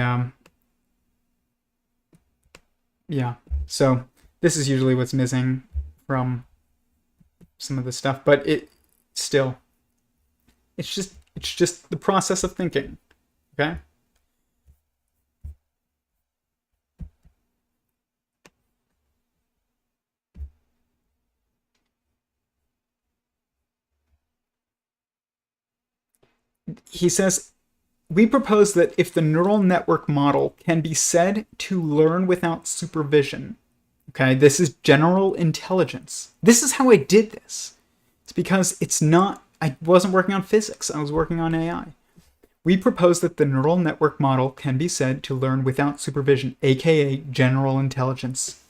yeah, so this is usually what's missing from some of the stuff, but it's just the process of thinking, okay? he says, we propose that if the neural network model can be said to learn without supervision, okay, this is general intelligence. This is how I did this. It's because I wasn't working on physics. I was working on AI. We propose that the neural network model can be said to learn without supervision, aka general intelligence.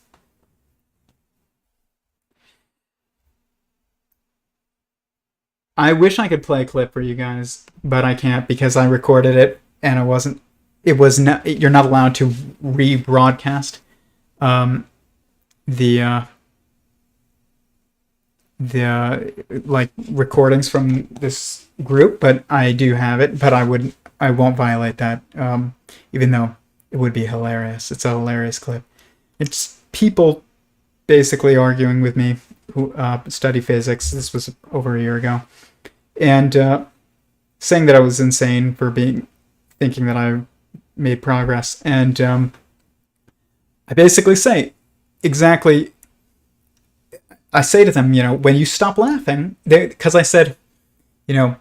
I wish I could play a clip for you guys, but I can't because I recorded it and you're not allowed to rebroadcast the like recordings from this group, but I do have it, but I won't violate that, even though it would be hilarious. It's a hilarious clip. It's people basically arguing with me who study physics. This was over a year ago, and saying that I was insane for thinking that I made progress. And I basically say exactly. I say to them, when you stop laughing, because I said, gosh,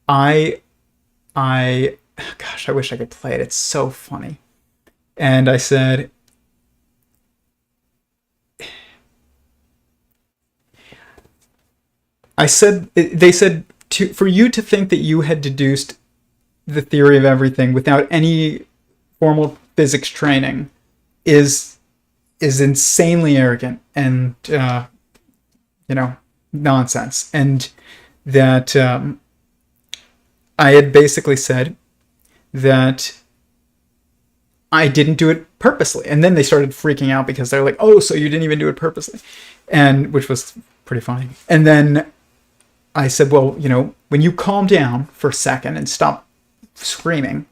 I wish I could play it. It's so funny. And I said, they said, for you to think that you had deduced the theory of everything without any formal physics training is insanely arrogant and, nonsense. And that I had basically said that I didn't do it purposely. And then they started freaking out because they're like, oh, so you didn't even do it purposely. And which was pretty funny. And then I said, well, when you calm down for a second and stop screaming,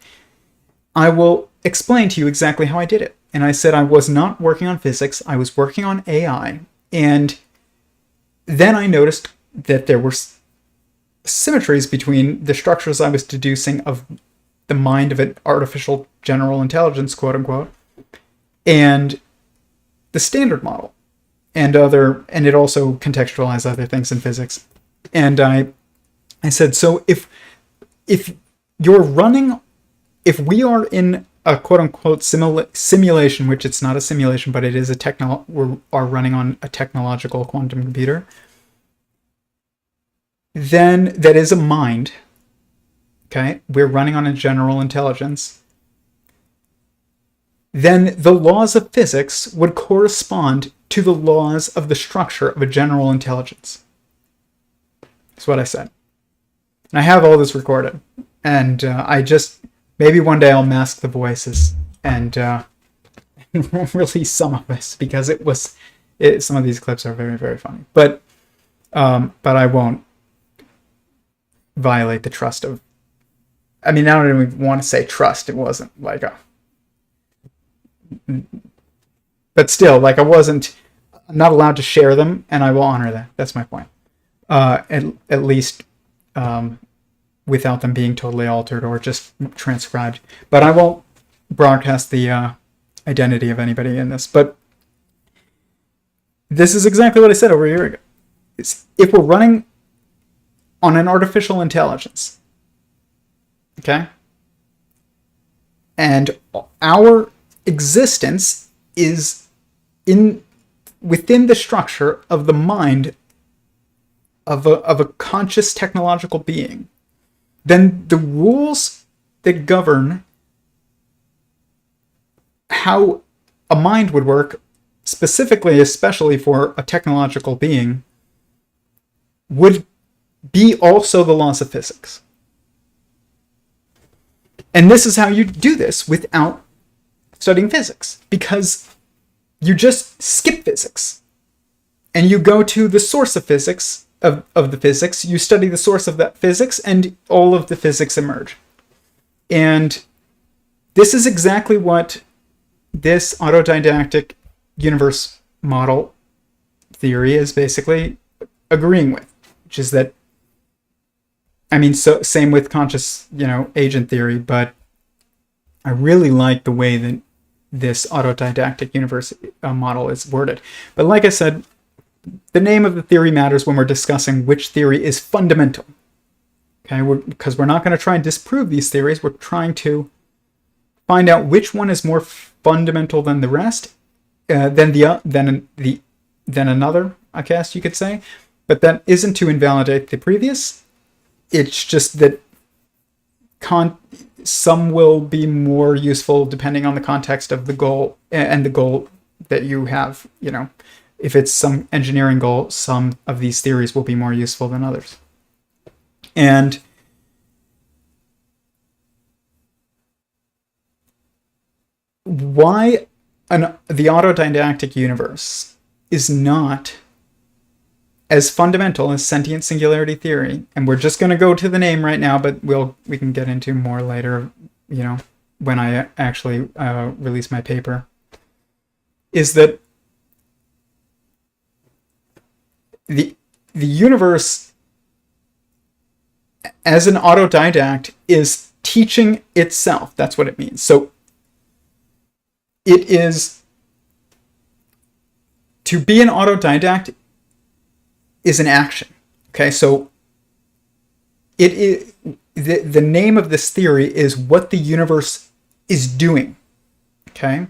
I will explain to you exactly how I did it. And I said I was not working on physics. I was working on AI. And then I noticed that there were symmetries between the structures I was deducing of the mind of an artificial general intelligence, quote unquote, and the standard model, and it also contextualized other things in physics. And I said, so if we are in a quote unquote simulation, which it's not a simulation, but it is we are running on a technological quantum computer, then that is a mind. Okay, we're running on a general intelligence. Then the laws of physics would correspond to the laws of the structure of a general intelligence. That's what I said. And I have all this recorded. And maybe one day I'll mask the voices and release some of this, because some of these clips are very, very funny. But I won't violate the trust of, I don't even want to say trust. It wasn't like but still, I'm not allowed to share them, and I will honor that. That's my point. At least without them being totally altered or just transcribed. But I won't broadcast the identity of anybody in this. But this is exactly what I said over a year ago. If we're running on an artificial intelligence, okay, and our existence is within the structure of the mind of a conscious technological being, then the rules that govern how a mind would work, specifically, especially for a technological being, would be also the laws of physics. And this is how you do this without studying physics, because you just skip physics and you go to the source of physics, of the physics, you study the source of that physics, and all of the physics emerge. And this is exactly what this autodidactic universe model theory is basically agreeing with, which is that, so same with conscious, agent theory, but I really like the way that this autodidactic universe model is worded. But like I said, the name of the theory matters when we're discussing which theory is fundamental. Okay, because we're not going to try and disprove these theories. We're trying to find out which one is more fundamental than the rest, than another, I guess you could say. But that isn't to invalidate the previous. It's just that some will be more useful depending on the context of the goal and the goal that you have. You know, if it's some engineering goal, some of these theories will be more useful than others. And why the autodidactic universe is not as fundamental as sentient singularity theory, and we're just going to go to the name right now, but we can get into more later, you know, when I actually release my paper, is that the universe as an autodidact is teaching itself. That's what it means. So it is, to be an autodidact is an action. Okay, so it is the name of this theory is what the universe is doing. Okay,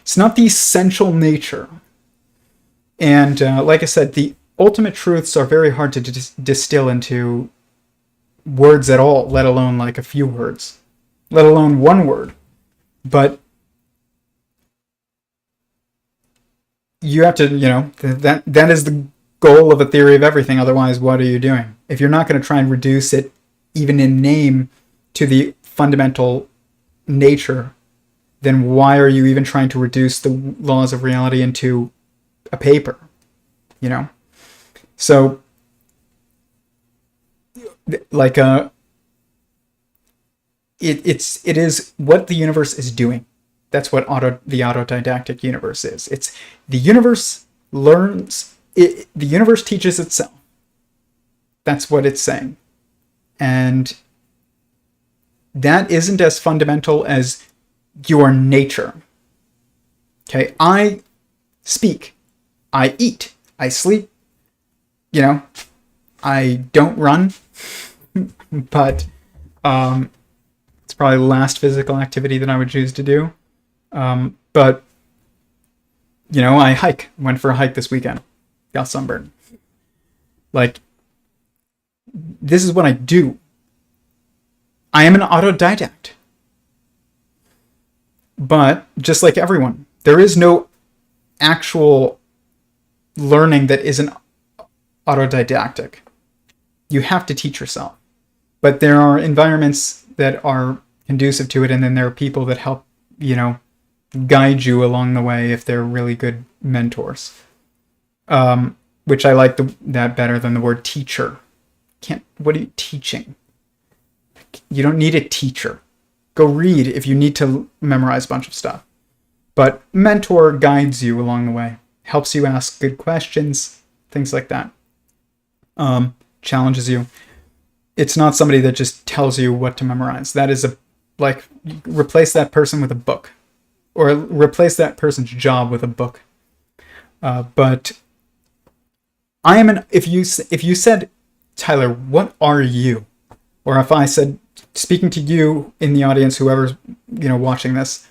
it's not the essential nature. And like I said, the ultimate truths are very hard to distill into words at all, let alone like a few words, let alone one word. But you have to, you know, that is the goal of a theory of everything. Otherwise, what are you doing? If you're not going to try and reduce it, even in name, to the fundamental nature, then why are you even trying to reduce the laws of reality into a paper? You know? So, like, it is what the universe is doing. That's what the autodidactic universe is. It's the universe learns. The universe teaches itself. That's what it's saying. And that isn't as fundamental as your nature. Okay, I speak, I eat, I sleep, you know, I don't run, but it's probably the last physical activity that I would choose to do. But, you know, I hike, went for a hike this weekend, got sunburned. Like, this is what I do. I am an autodidact. But, just like everyone, there is no actual learning that isn't autodidactic. You have to teach yourself. But there are environments that are conducive to it, and then there are people that help, you know, guide you along the way if they're really good mentors. Which I like that better than the word teacher. What are you teaching? You don't need a teacher. Go read if you need to memorize a bunch of stuff. But mentor guides you along the way. Helps you ask good questions, things like that. Challenges you. It's not somebody that just tells you what to memorize. That is replace that person with a book. Or replace that person's job with a book. But I am if you said, Tyler, what are you? Or if I said, speaking to you in the audience, whoever's, you know, watching this,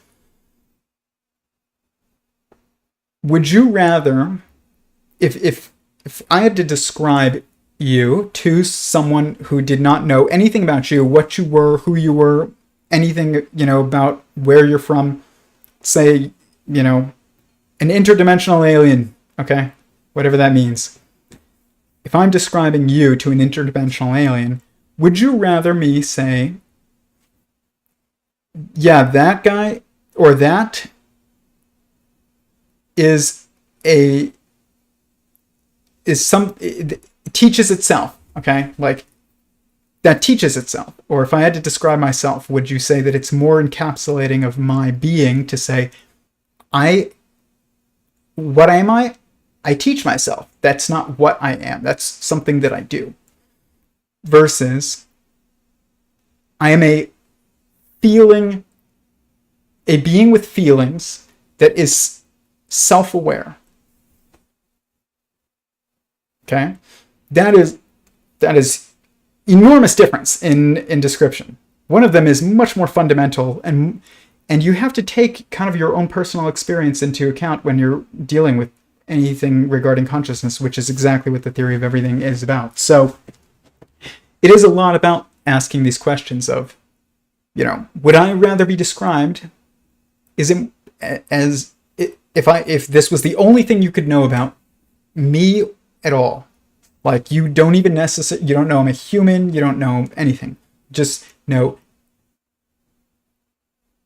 would you rather, if I had to describe you to someone who did not know anything about you, what you were, who you were, anything, you know, about where you're from, say, you know, an interdimensional alien, okay, whatever that means. If I'm describing you to an interdimensional alien, would you rather me say, yeah, that guy or that it teaches itself, okay? Like, that teaches itself. Or if I had to describe myself, would you say that it's more encapsulating of my being to say, what am I? I teach myself. That's not what I am. That's something that I do. Versus, I am a being with feelings that is self-aware. Okay? That is enormous difference in description. One of them is much more fundamental, and you have to take kind of your own personal experience into account when you're dealing with anything regarding consciousness, which is exactly what the theory of everything is about. So it is a lot about asking these questions of, would I rather be described as if this was the only thing you could know about me at all? Like, you don't even you don't know I'm a human, you don't know anything. Just know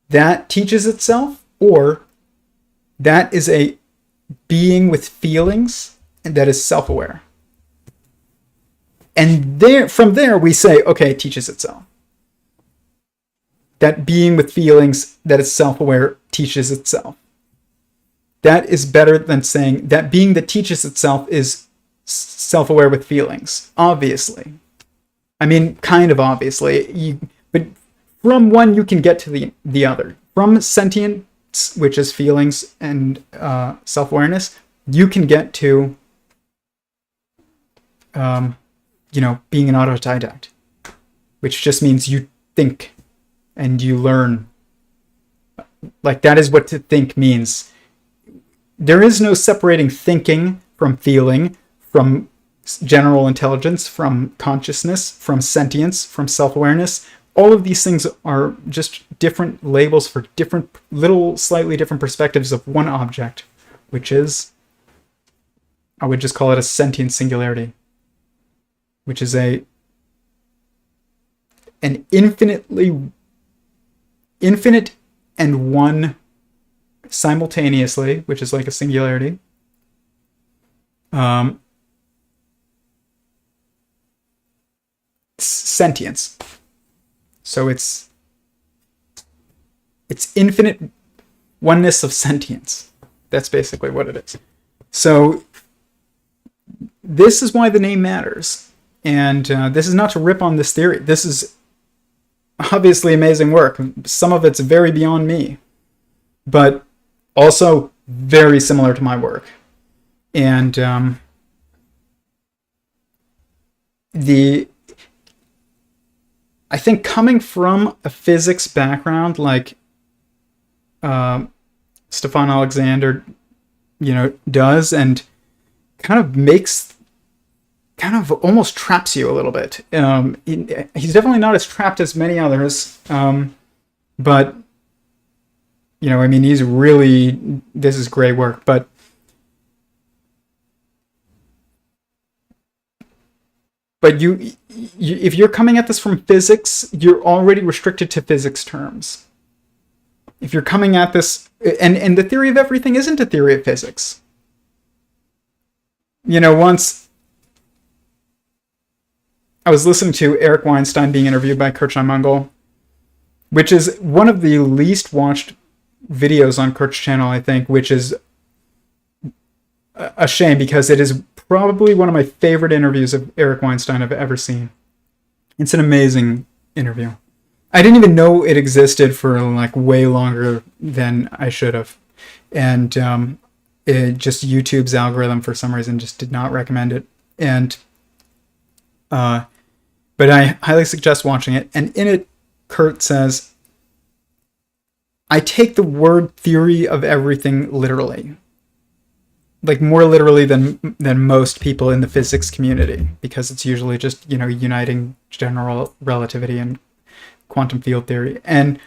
that teaches itself, or that is a being with feelings and that is self-aware. And from there we say, okay, it teaches itself. That being with feelings that is self-aware teaches itself. That is better than saying that being that teaches itself is self-aware with feelings. Obviously. I mean, kind of obviously. But from one you can get to the other. From sentience, which is feelings and self-awareness, you can get to being an autodidact, which just means you think and you learn. Like, that is what to think means. There is no separating thinking from feeling, from general intelligence, from consciousness, from sentience, from self-awareness. All of these things are just different labels for different, slightly different perspectives of one object, which is, I would just call it a sentient singularity, which is an infinite and one simultaneously, which is like a singularity. Sentience. So it's infinite oneness of sentience. That's basically what it is. So this is why the name matters. And this is not to rip on this theory. This is obviously amazing work. Some of it's very beyond me, but also very similar to my work. And I think coming from a physics background like Stephon Alexander, does, and kind of almost traps you a little bit. He's definitely not as trapped as many others, but he's really, this is great work. But if you're coming at this from physics, you're already restricted to physics terms. If you're coming at this, and the theory of everything isn't a theory of physics. Once I was listening to Eric Weinstein being interviewed by Curt Jaimungal, which is one of the least watched videos on Curt's channel, I think, which is a shame because it is probably one of my favorite interviews of Eric Weinstein I've ever seen. It's an amazing interview. I didn't even know it existed for way longer than I should have. And just YouTube's algorithm for some reason just did not recommend it. And but I highly suggest watching it. And in it, Curt says, I take the word theory of everything literally. Like, more literally than most people in the physics community, because it's usually just, uniting general relativity and quantum field theory. And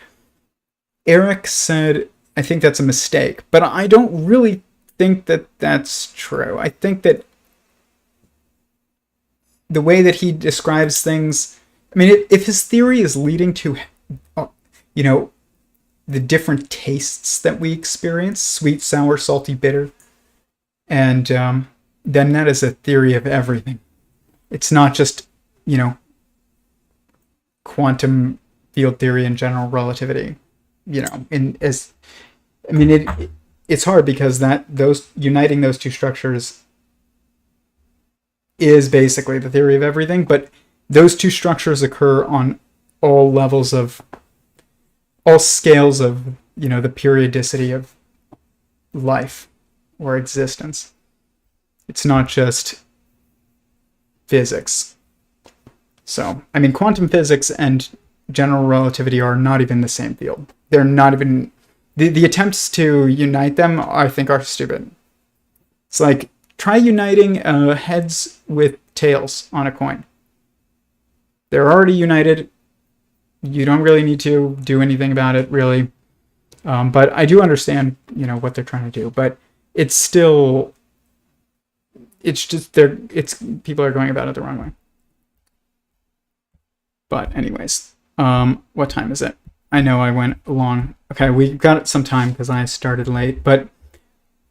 Eric said, I think that's a mistake, but I don't really think that that's true. I think that the way that he describes things, I mean, if his theory is leading to, the different tastes that we experience, sweet, sour, salty, bitter, and then that is a theory of everything. It's not just, quantum field theory and general relativity. It's hard because uniting those two structures is basically the theory of everything, but those two structures occur on all levels of, all scales of, the periodicity of life or existence. It's not just physics. So, I mean, quantum physics and general relativity are not even the same field. They're not even... The attempts to unite them, I think, are stupid. It's like, try uniting heads with tails on a coin. They're already united. You don't really need to do anything about it, really. But I do understand, what they're trying to do. But it's still... It's just, people are going about it the wrong way. But anyways, what time is it? I know I went long. Okay, we got some time because I started late, but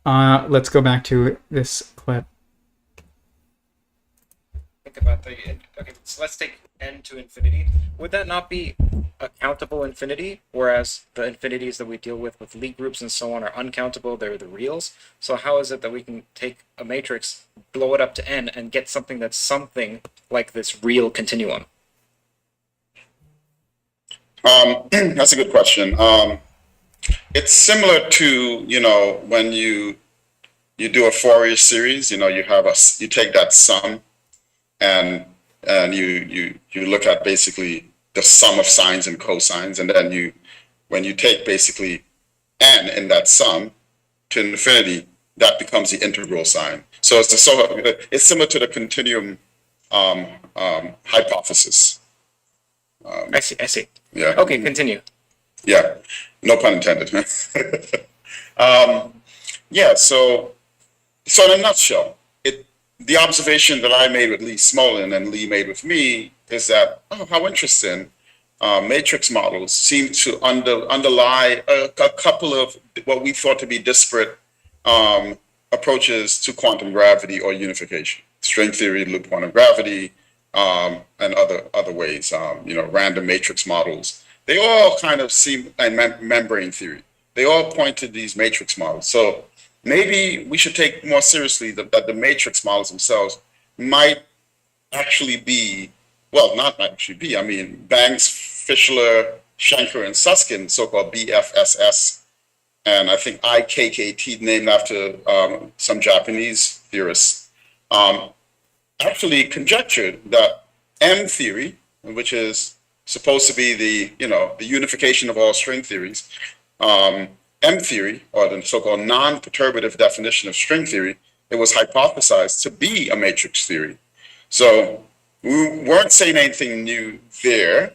let's go back to this clip. Think about okay, so let's take n to infinity. Would that not be a countable infinity, whereas the infinities that we deal with Lie groups and so on are uncountable, they're the reals? So how is it that we can take a matrix, blow it up to n, and get something that's something like this real continuum? That's a good question. It's similar to, when you do a Fourier series, you take that sum and you look at basically the sum of sines and cosines, and then when you take basically n in that sum to infinity, that becomes the integral sign. So it's similar to the continuum hypothesis. I see. Yeah. Okay, continue. Yeah, no pun intended. Yeah, so in a nutshell, the observation that I made with Lee Smolin and Lee made with me is that, how interesting, matrix models seem to underlie a couple of what we thought to be disparate approaches to quantum gravity or unification, string theory, loop quantum gravity, and other ways, random matrix models. They all kind of seem, and membrane theory, they all point to these matrix models. So maybe we should take more seriously that the matrix models themselves might actually be, well, not actually be, I mean, Banks, Fischler, Schenker, and Susskind, so-called BFSS, and I think IKKT, named after some Japanese theorists, actually conjectured that M theory, which is supposed to be the unification of all string theories, M theory, or the so-called non-perturbative definition of string theory, it was hypothesized to be a matrix theory. So we weren't saying anything new there,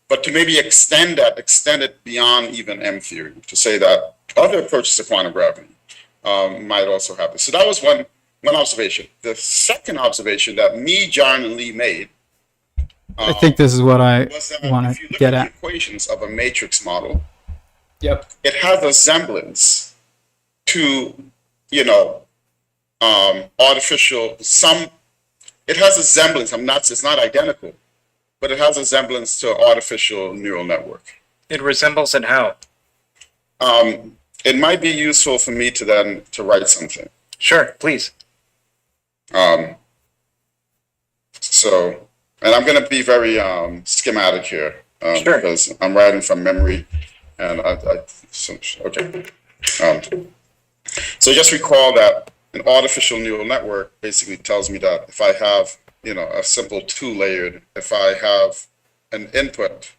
but to maybe extend it beyond even M theory, to say that other approaches to quantum gravity might also have this. So that was one observation. The second observation that me, John, and Lee made, I think this is what I want to get at. The equations of a matrix model, yep, it has a semblance to, artificial, it has a semblance, it's not identical, but it has a semblance to artificial neural network. It resembles it how? It might be useful for me to write something. Sure, please. And I'm going to be very schematic here, sure, because I'm writing from memory, and okay. So just recall that an artificial neural network basically tells me that if I have, a simple two-layered, if I have an input,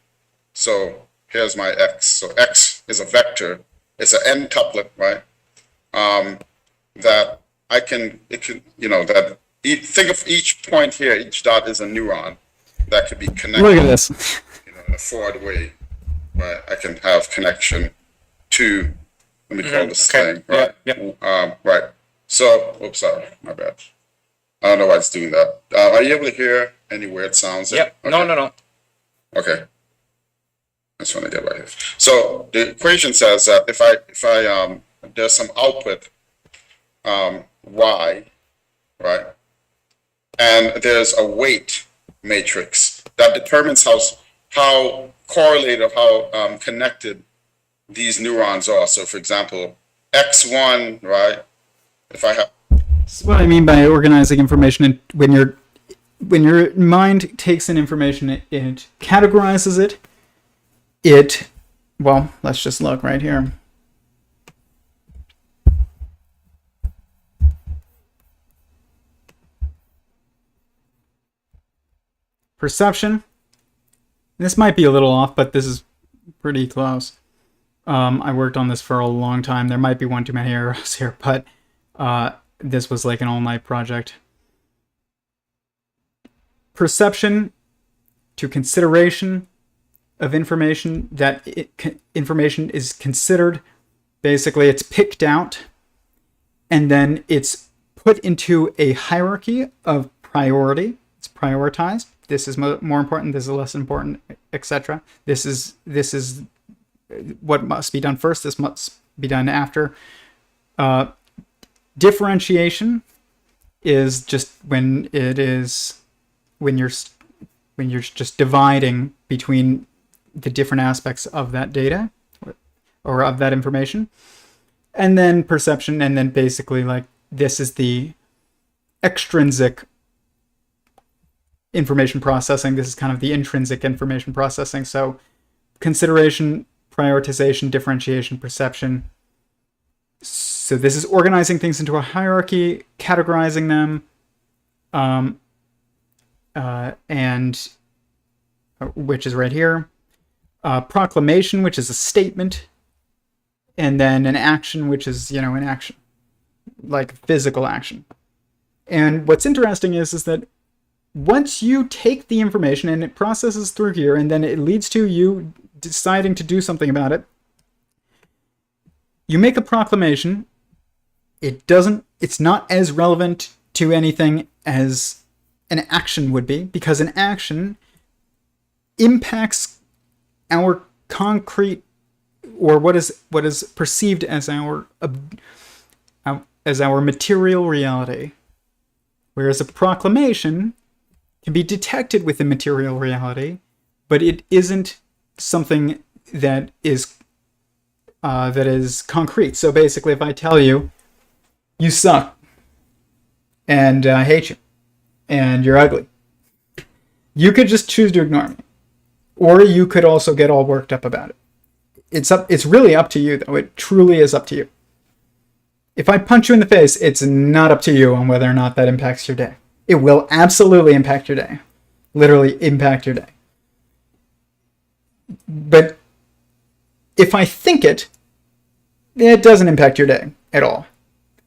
so here's my x. So x is a vector. It's an n tuplet, right? That think of each point here, each dot is a neuron that could be connected. Look at this. In a forward way, right? I can have connection to, let me call this thing, right? Yeah. Right. So, oops, sorry, my bad. I don't know why it's doing that. Are you able to hear any weird sounds? Yep. Okay. No. Okay. I just want to get right here. So the equation says that if I there's some output y, right, and there's a weight matrix that determines how correlated, how connected these neurons are. So, for example, x1, right? If I have, this is what I mean by organizing information. And when your mind takes in information, it categorizes it. Well, let's just look right here. perception. This might be a little off, but this is pretty close. I worked on this for a long time. There might be one too many arrows here, but this was like an all-night project. Perception to consideration of information, that information is considered. Basically, it's picked out, and then it's put into a hierarchy of priority. It's prioritized. This is more important. This is less important, etc. This is what must be done first. This must be done after. Differentiation is just when you're just dividing between the different aspects of that data or of that information. And then perception, and then basically like this is the extrinsic information processing. This is kind of the intrinsic information processing. So consideration, prioritization, differentiation, perception. So this is organizing things into a hierarchy, categorizing them, and which is right here. Proclamation, which is a statement, and then an action, which is, an action, like physical action. And what's interesting is that once you take the information and it processes through here, and then it leads to you deciding to do something about it, you make a proclamation. It's not as relevant to anything as an action would be, because an action impacts our concrete, or what is perceived as our material reality, whereas a proclamation can be detected with the material reality, but it isn't something that is concrete. So basically, if I tell you, you suck, and I hate you, and you're ugly, you could just choose to ignore me. Or you could also get all worked up about it. It's really up to you, though. It truly is up to you. If I punch you in the face, it's not up to you on whether or not that impacts your day. It will absolutely impact your day. Literally impact your day. But if I think it doesn't impact your day at all.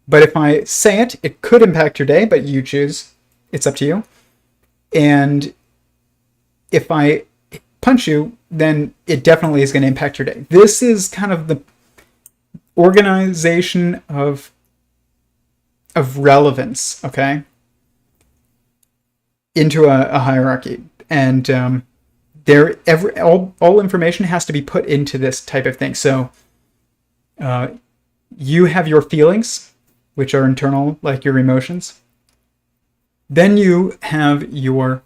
But if I say it, it could impact your day, but you choose. It's up to you. And if I punch you, then it definitely is going to impact your day. This is kind of the organization of relevance, okay, into a hierarchy. And all information has to be put into this type of thing. So you have your feelings, which are internal, like your emotions. Then you have your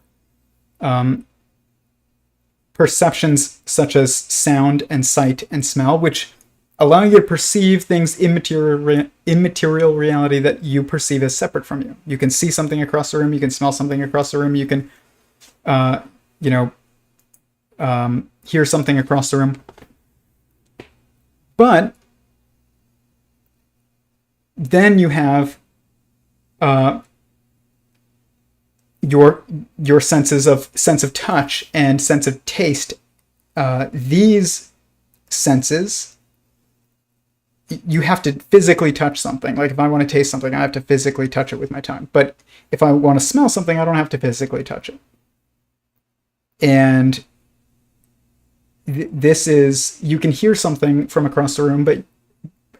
perceptions, such as sound and sight and smell, which allow you to perceive things immaterial reality that you perceive as separate from you. You can see something across the room. You can smell something across the room. You can, hear something across the room. But then you have your sense of touch and sense of taste. These senses, you have to physically touch something. Like if I want to taste something, I have to physically touch it with my tongue. But if I want to smell something, I don't have to physically touch it. And this is, you can hear something from across the room, but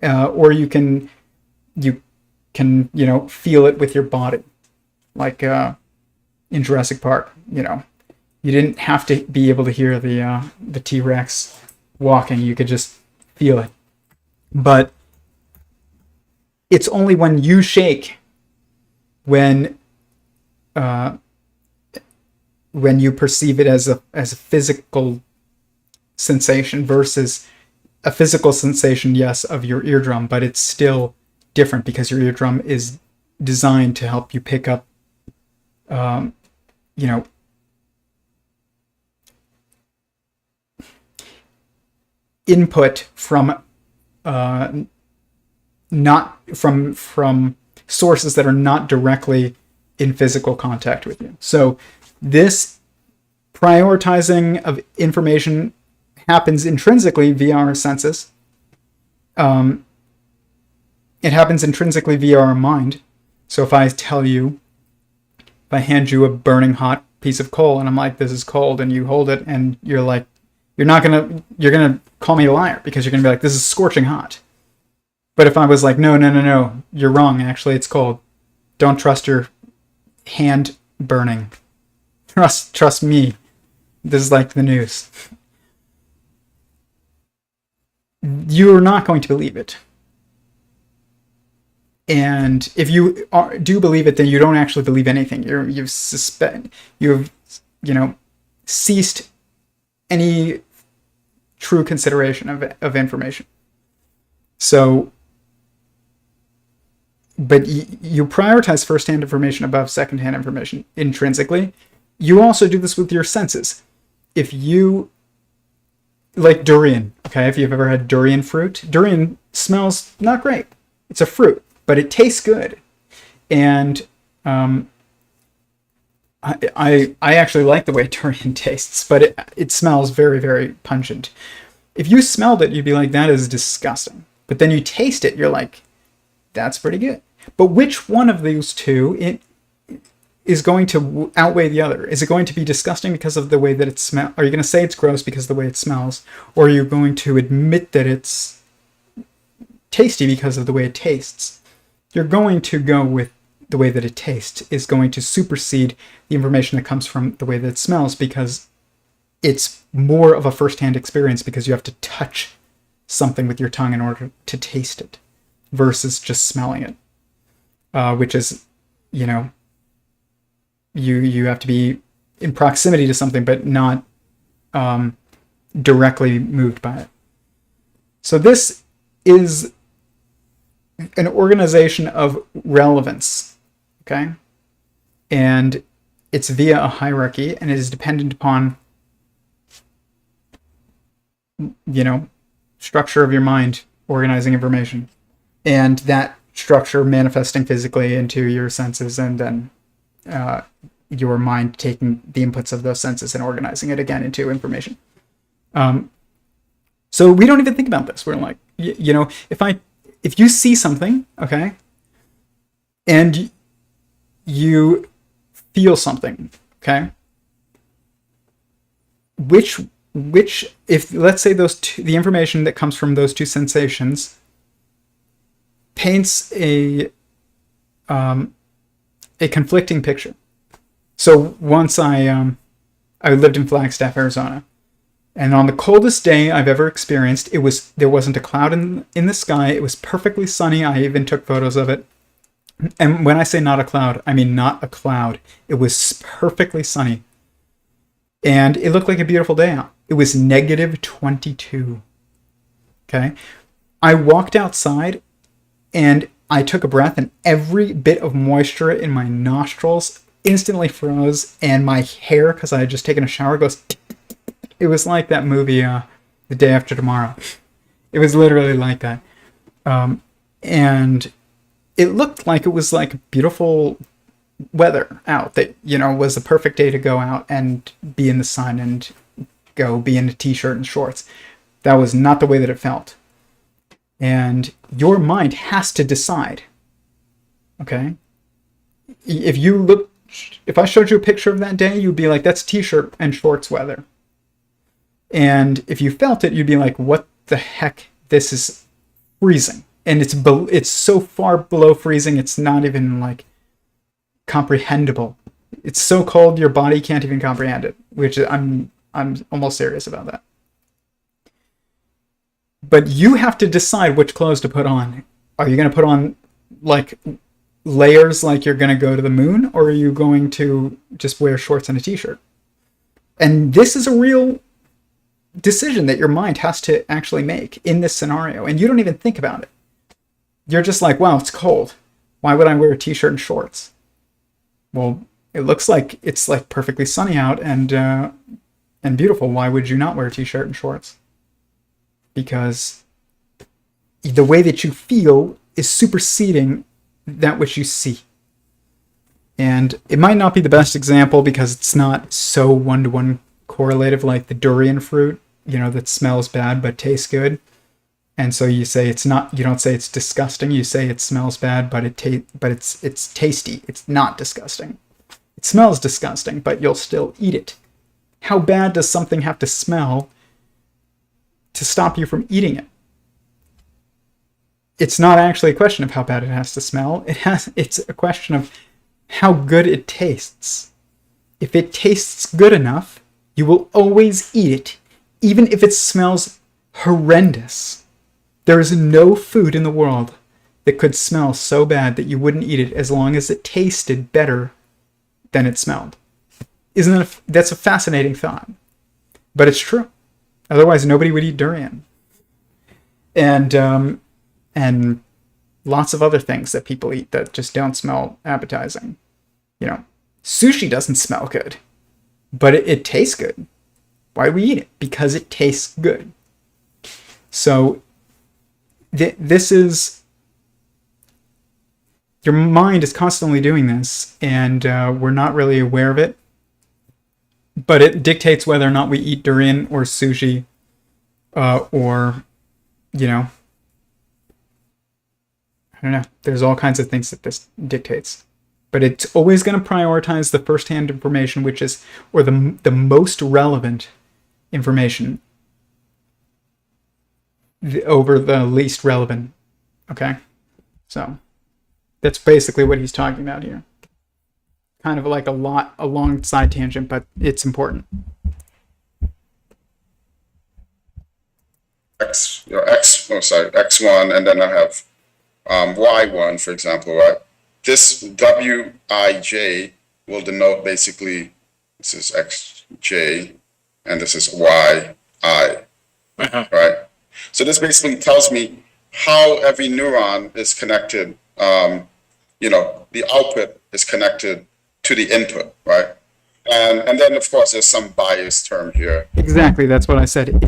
or you can feel it with your body, like in Jurassic Park. You didn't have to be able to hear the T-Rex walking. You could just feel it. But it's only when you shake, when you perceive it as a physical sensation versus a physical sensation, yes, of your eardrum, but it's still different because your eardrum is designed to help you pick up, input from not from sources that are not directly in physical contact with you. So this prioritizing of information happens intrinsically via our senses. It happens intrinsically via our mind. So if I hand you a burning hot piece of coal and I'm like, this is cold, and you hold it and you're like, you're gonna call me a liar because you're gonna be like, this is scorching hot. But if I was like, no, you're wrong, actually it's cold. Don't trust your hand burning. Trust me. This is like the news. You're not going to believe it. And if you do believe it, then you don't actually believe anything. You've ceased any true consideration of information. So, but you prioritize first-hand information above second-hand information intrinsically. You also do this with your senses. If you, like durian, okay, if you've ever had durian fruit, durian smells not great. It's a fruit, but it tastes good. And I actually like the way durian tastes, but it smells very, very pungent. If you smelled it, you'd be like, that is disgusting. But then you taste it, you're like, that's pretty good. But which one of those two is going to outweigh the other? Is it going to be disgusting because of the way that it smells? Are you going to say it's gross because of the way it smells? Or are you going to admit that it's tasty because of the way it tastes? You're going to go with the way that it tastes is going to supersede the information that comes from the way that it smells, because it's more of a first-hand experience because you have to touch something with your tongue in order to taste it versus just smelling it, which is, you have to be in proximity to something but not directly moved by it. So this is an organization of relevance, okay? And it's via a hierarchy, and it is dependent upon, structure of your mind organizing information, and that structure manifesting physically into your senses, and then your mind taking the inputs of those senses and organizing it again into information. So we don't even think about this. We're like, if you see something, okay, and you feel something, okay, which if let's say the information that comes from those two sensations paints a conflicting picture. So once I lived in Flagstaff, Arizona, and on the coldest day I've ever experienced, there wasn't a cloud in the sky. It was perfectly sunny. I even took photos of it. And when I say not a cloud, I mean not a cloud. It was perfectly sunny. And it looked like a beautiful day out. It was -22. Okay? I walked outside and I took a breath, and every bit of moisture in my nostrils instantly froze, and my hair, because I had just taken a shower, goes... It was like that movie, The Day After Tomorrow. It was literally like that. And it looked like it was like beautiful weather out that, was the perfect day to go out and be in the sun and go be in a t-shirt and shorts. That was not the way that it felt. And your mind has to decide. Okay? If I showed you a picture of that day, you'd be like, that's t-shirt and shorts weather. And if you felt it, you'd be like, what the heck? This is freezing. And it's so far below freezing, it's not even like comprehensible. It's so cold your body can't even comprehend it, which I'm almost serious about that. But you have to decide which clothes to put on. Are you going to put on like layers like you're going to go to the moon, or are you going to just wear shorts and a t-shirt? And this is a real decision that your mind has to actually make in this scenario, and you don't even think about it. You're just like, wow, it's cold. Why would I wear a t-shirt and shorts? Well, it looks like it's like perfectly sunny out and beautiful. Why would you not wear a t-shirt and shorts? Because the way that you feel is superseding that which you see. And it might not be the best example because it's not so one-to-one correlative, like the durian fruit, that smells bad but tastes good. And so you say it's not. You don't say it's disgusting. You say it smells bad, but it's tasty. It's not disgusting. It smells disgusting, but you'll still eat it. How bad does something have to smell to stop you from eating it? It's not actually a question of how bad it has to smell. It's a question of how good it tastes. If it tastes good enough, you will always eat it, even if it smells horrendous. There is no food in the world that could smell so bad that you wouldn't eat it as long as it tasted better than it smelled. That's a fascinating thought, but it's true. Otherwise, nobody would eat durian, and lots of other things that people eat that just don't smell appetizing. Sushi doesn't smell good, but it tastes good. Why do we eat it? Because it tastes good. So this is, your mind is constantly doing this, and we're not really aware of it. But it dictates whether or not we eat durian or sushi, or, I don't know. There's all kinds of things that this dictates. But it's always going to prioritize the first-hand information, which is, or the most relevant information over the least relevant. Okay? So that's basically what he's talking about here. Kind of like a long side tangent, but it's important. X1, and then I have Y1, for example, right? This Wij will denote basically, this is Xj, and this is Yi, right? So this basically tells me how every neuron is connected. The output is connected to the input, right? And then, of course, there's some bias term here. Exactly, that's what I said.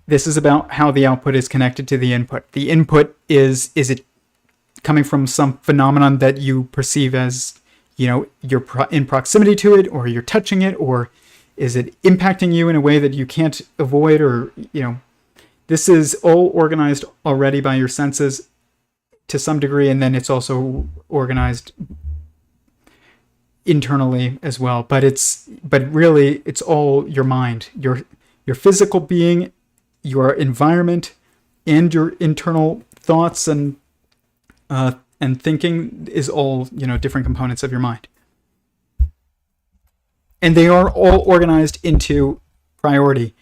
This is about how the output is connected to the input. The input is it coming from some phenomenon that you perceive as, you're in proximity to it, or you're touching it, or is it impacting you in a way that you can't avoid, or, this is all organized already by your senses to some degree, and then it's also organized internally as well. But really it's all your mind, your physical being, your environment, and your internal thoughts and thinking is all, different components of your mind. And they are all organized into priority.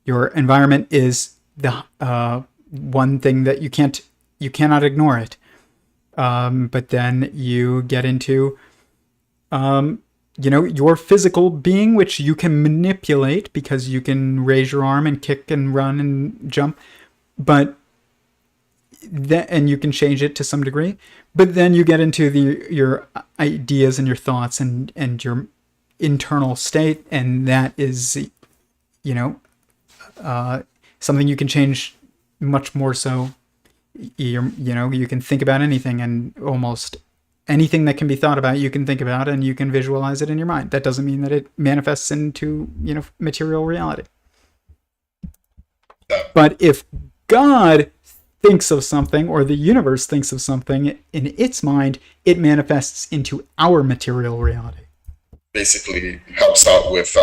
Your environment is the one thing that you cannot ignore it. But then you get into, your physical being, which you can manipulate because you can raise your arm and kick and run and jump, and you can change it to some degree. But then you get into your ideas and your thoughts and your internal state, and that is, something you can change much more so. You can think about anything, and almost anything that can be thought about, you can think about, and you can visualize it in your mind. That doesn't mean that it manifests into, material reality. But if God thinks of something, or the universe thinks of something in its mind, it manifests into our material reality. Basically helps out with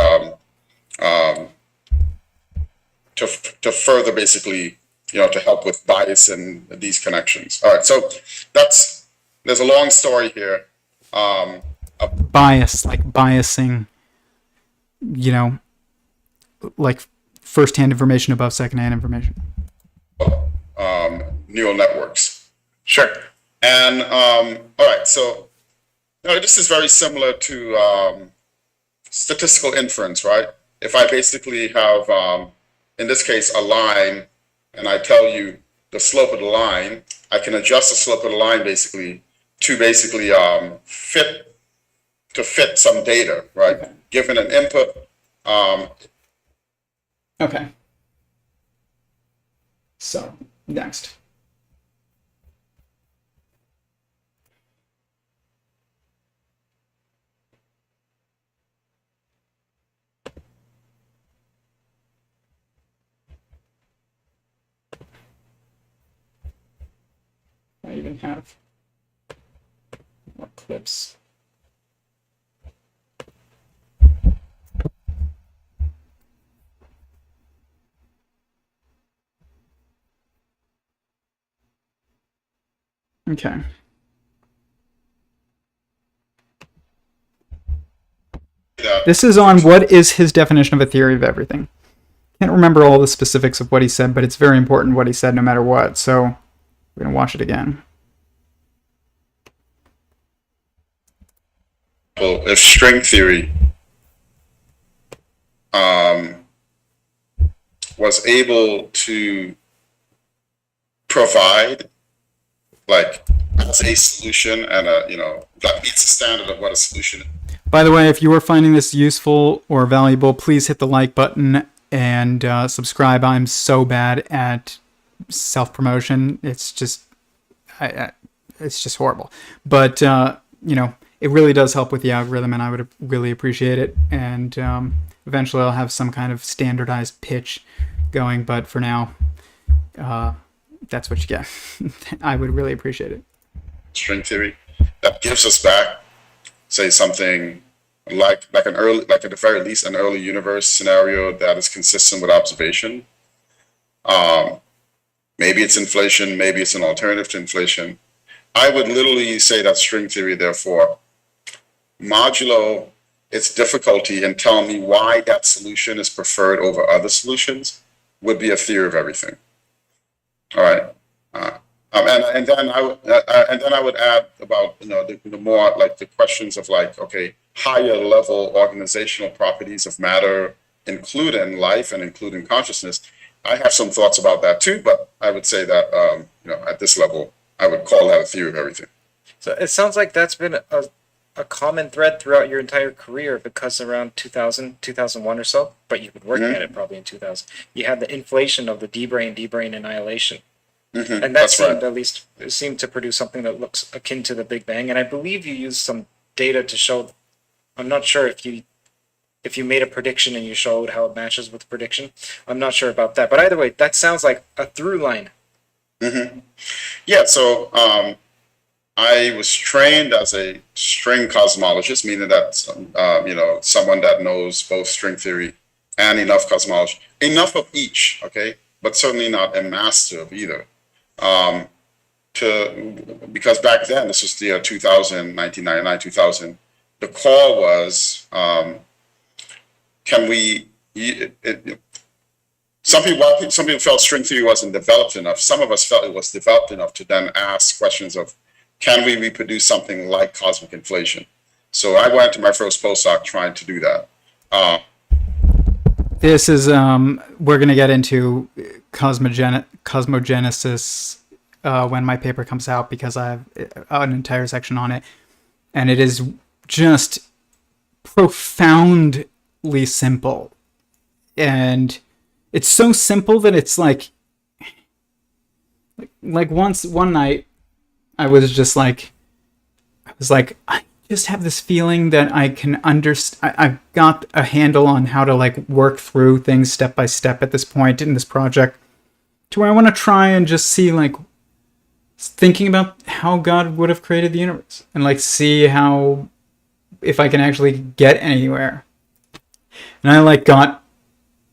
to further basically, to help with bias and these connections. All right, so there's a long story here. Bias, like biasing, like first-hand information above second-hand information. Neural networks. Sure. And all right, so this is very similar to statistical inference, right? If I basically have, in this case, a line, and I tell you the slope of the line, I can adjust the slope of the line basically to basically fit some data, right? Given an input. Okay. So next. even have more clips. Okay. This is on what is his definition of a theory of everything. Can't remember all the specifics of what he said, but it's very important what he said no matter what, so we're going to watch it again. Well, if string theory was able to provide, like, as a solution and that meets the standard of what a solution is. By the way, if you are finding this useful or valuable, please hit the like button and subscribe. I'm so bad at self-promotion. It's just, it's just horrible. But, it really does help with the algorithm, and I would really appreciate it. And eventually I'll have some kind of standardized pitch going, but for now, that's what you get. I would really appreciate it. String theory that gives us back, say, something like at the very least an early universe scenario that is consistent with observation. Maybe it's inflation, maybe it's an alternative to inflation. I would literally say that string theory, therefore, modulo its difficulty and tell me why that solution is preferred over other solutions, would be a theory of everything. All right. And then I would add about the more like the questions of like, okay, higher level organizational properties of matter, including life and including consciousness. I have some thoughts about that too, but I would say that at this level, I would call that a theory of everything. So it sounds like that's been a common thread throughout your entire career, because around 2000, 2001 or so, but you've been working at it probably in 2000, you had the inflation of the D-brain annihilation. And that seemed to produce something that looks akin to the Big Bang. And I believe you used some data to show, I'm not sure if you made a prediction and you showed how it matches with the prediction. I'm not sure about that. But either way, that sounds like a through line. Yeah, so I was trained as a string cosmologist, meaning that, someone that knows both string theory and enough cosmology, enough of each, okay, but certainly not a master of either. Because back then, this was the year 2000, 1999, 2000, the call was, some people felt string theory wasn't developed enough. Some of us felt it was developed enough to then ask questions of, can we reproduce something like cosmic inflation? So I went to my first postdoc trying to do that. This is, we're going to get into cosmogenesis when my paper comes out, because I have an entire section on it. And it is just profoundly simple. And it's so simple that it's like one night, I just have this feeling that I can understand. I've got a handle on how to like work through things step by step at this point in this project, to where I want to try and just see, like, thinking about how God would have created the universe, and like see how, if I can actually get anywhere. And I like got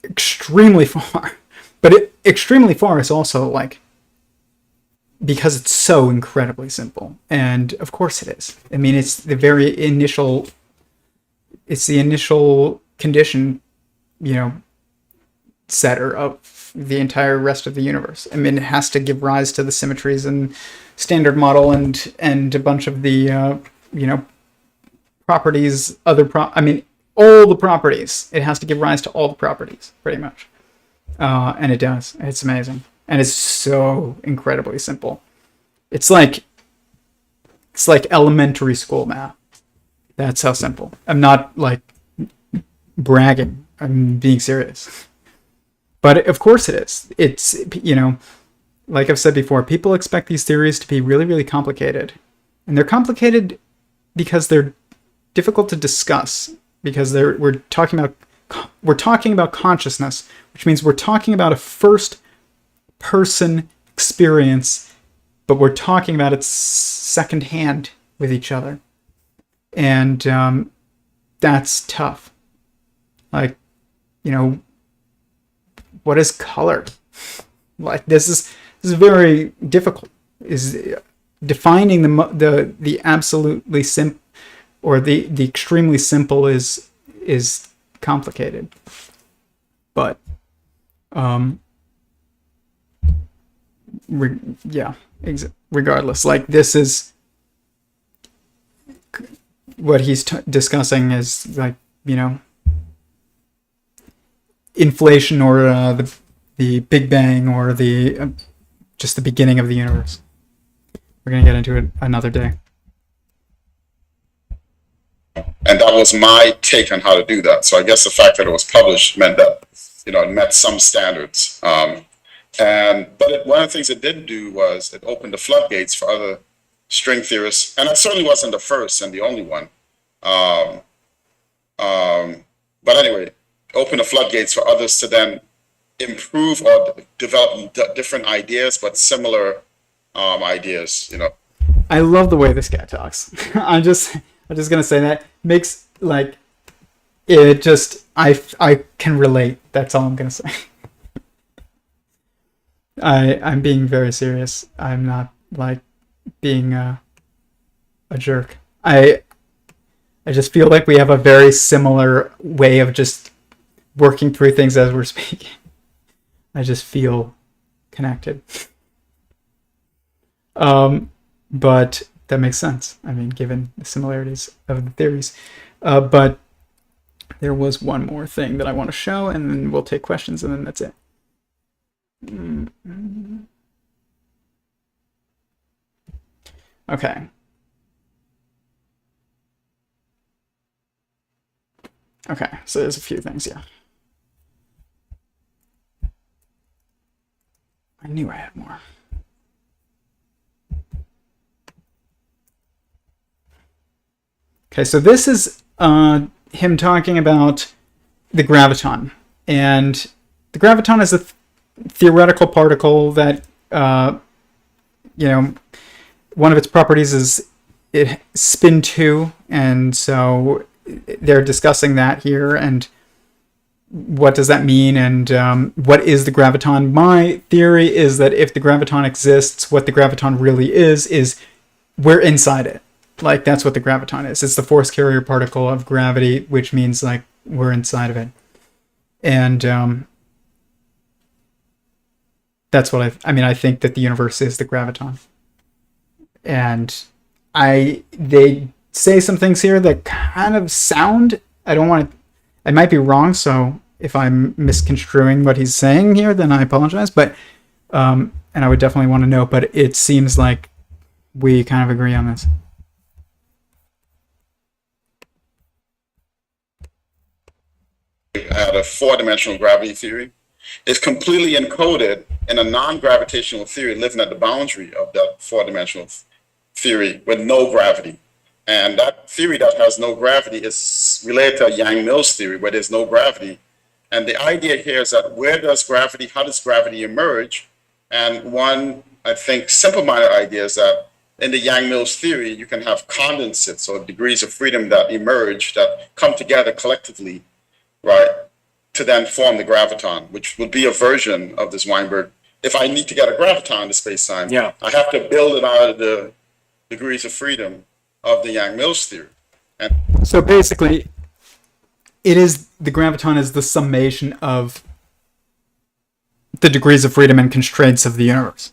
extremely far, but extremely far is also like, because it's so incredibly simple. And of course it is. I mean, it's the initial condition, setter of the entire rest of the universe. I mean, it has to give rise to the symmetries and standard model and a bunch of the, properties, all the properties. It has to give rise to all the properties, pretty much. And it does. It's amazing. And it's so incredibly simple. It's like elementary school math. That's how simple. I'm not like bragging. I'm being serious. But of course it is. It's, like I've said before, people expect these theories to be really, really complicated. And they're complicated because they're difficult to discuss, because we're talking about consciousness, which means we're talking about a first person experience but we're talking about it secondhand with each other. And that's tough. Like, what is color? Like, this is very difficult. Is defining the absolutely simple or the extremely simple is complicated. But regardless, like, this is what he's discussing is like, inflation or the Big Bang or the just the beginning of the universe. We're going to get into it another day. And that was my take on how to do that. So I guess the fact that it was published meant that, it met some standards. But one of the things it did do was it opened the floodgates for other string theorists. And it certainly wasn't the first and the only one. But anyway, open the floodgates for others to then improve or develop different ideas, but similar ideas, I love the way this guy talks. I'm just gonna say that makes, like, it just, I can relate. That's all I'm gonna say. I'm being very serious. I'm not, like, being a jerk. I just feel like we have a very similar way of just working through things as we're speaking. I just feel connected. But that makes sense. I mean, given the similarities of the theories. But there was one more thing that I want to show, and then we'll take questions, and then that's it. Okay. Okay, so there's a few things, yeah. I knew I had more. Okay, so this is him talking about the graviton. And the graviton is a theoretical particle that, one of its properties is it spin 2, and so they're discussing that here, and what does that mean, and what is the graviton? My theory is that if the graviton exists, what the graviton really is we're inside it. Like, that's what the graviton is. It's the force carrier particle of gravity, which means, like, we're inside of it. And that's what I think that the universe is the graviton. And they say some things here that kind of sound, I might be wrong, so if I'm misconstruing what he's saying here, then I apologize, but and I would definitely want to know, but it seems like we kind of agree on this. Had a 4-dimensional gravity theory is completely encoded in a non-gravitational theory living at the boundary of that 4-dimensional theory with no gravity. And that theory that has no gravity is related to Yang-Mills theory, where there's no gravity. And the idea here is that how does gravity emerge? And one, I think, simple-minded idea is that in the Yang-Mills theory, you can have condensates or degrees of freedom that emerge, that come together collectively, right, to then form the graviton, which would be a version of this Weinberg. If I need to get a graviton in the space-time, I have to build it out of the degrees of freedom of the Yang-Mills theory. And so basically, the graviton is the summation of the degrees of freedom and constraints of the universe.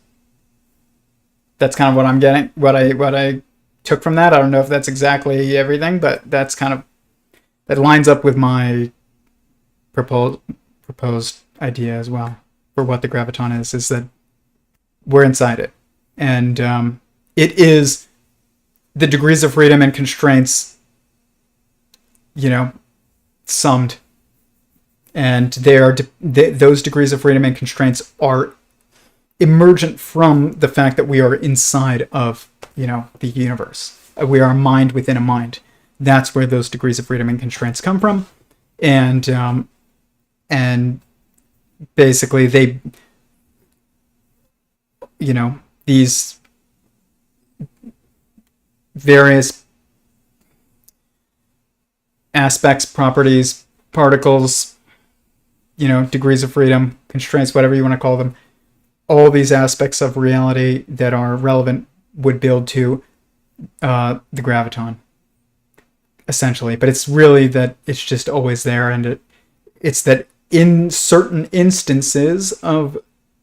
That's kind of what I'm getting, what I took from that. I don't know if that's exactly everything, but that's kind of, that lines up with my proposed idea as well for what the graviton is that we're inside it. And it is the degrees of freedom and constraints, summed. And those degrees of freedom and constraints are emergent from the fact that we are inside of, the universe. We are a mind within a mind. That's where those degrees of freedom and constraints come from. And basically these various aspects, properties, particles, degrees of freedom, constraints, whatever you want to call them, all these aspects of reality that are relevant would build to the graviton, essentially. But it's really that it's just always there, and it's that in certain instances of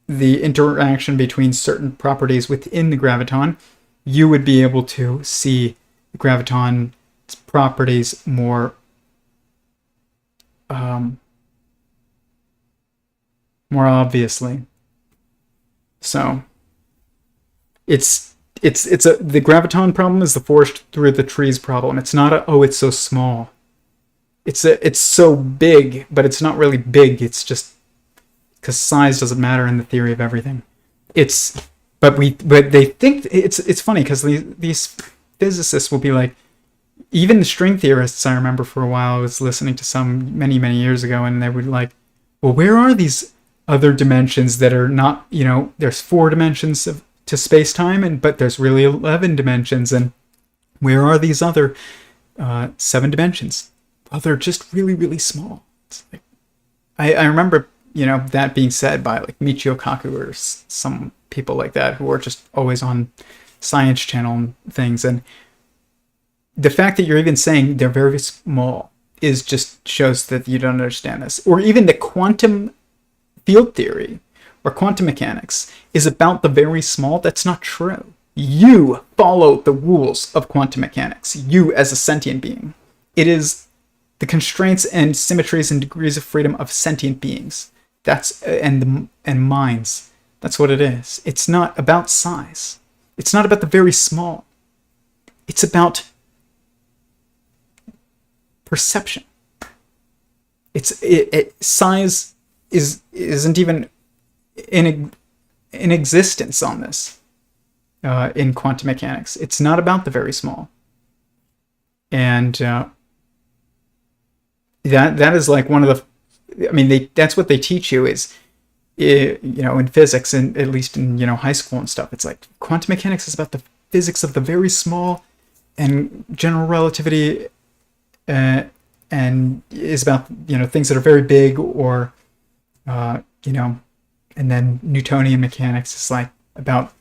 the interaction between certain properties within the graviton, you would be able to see the graviton's properties more obviously. So the graviton problem is the forest through the trees problem. It's not it's so small. It's so big, but it's not really big. It's just because size doesn't matter in the theory of everything. But they think it's funny because these physicists will be like, even the string theorists, I remember for a while, I was listening to some many years ago, and they would like, well, where are these other dimensions that are not, there's 4 dimensions to space-time, but there's really 11 dimensions, and where are these other 7 dimensions? Well, they're just really small. It's like, I remember, that being said by like Michio Kaku or some people like that who are just always on Science Channel and things, and the fact that you're even saying they're very small is just shows that you don't understand this. Or even the quantum field theory or quantum mechanics is about the very small. That's not true. You follow the rules of quantum mechanics, you as a sentient being. It is the constraints and symmetries and degrees of freedom of sentient beings. That's and minds. That's what it is. It's not about size. It's not about the very small. It's about perception. Size isn't even in existence on this in quantum mechanics. It's not about the very small, and that is like one of the. I mean, that's what they teach you is, in physics, and at least in high school and stuff. It's like quantum mechanics is about the physics of the very small, and general relativity. And is about things that are very big, or and then Newtonian mechanics is like about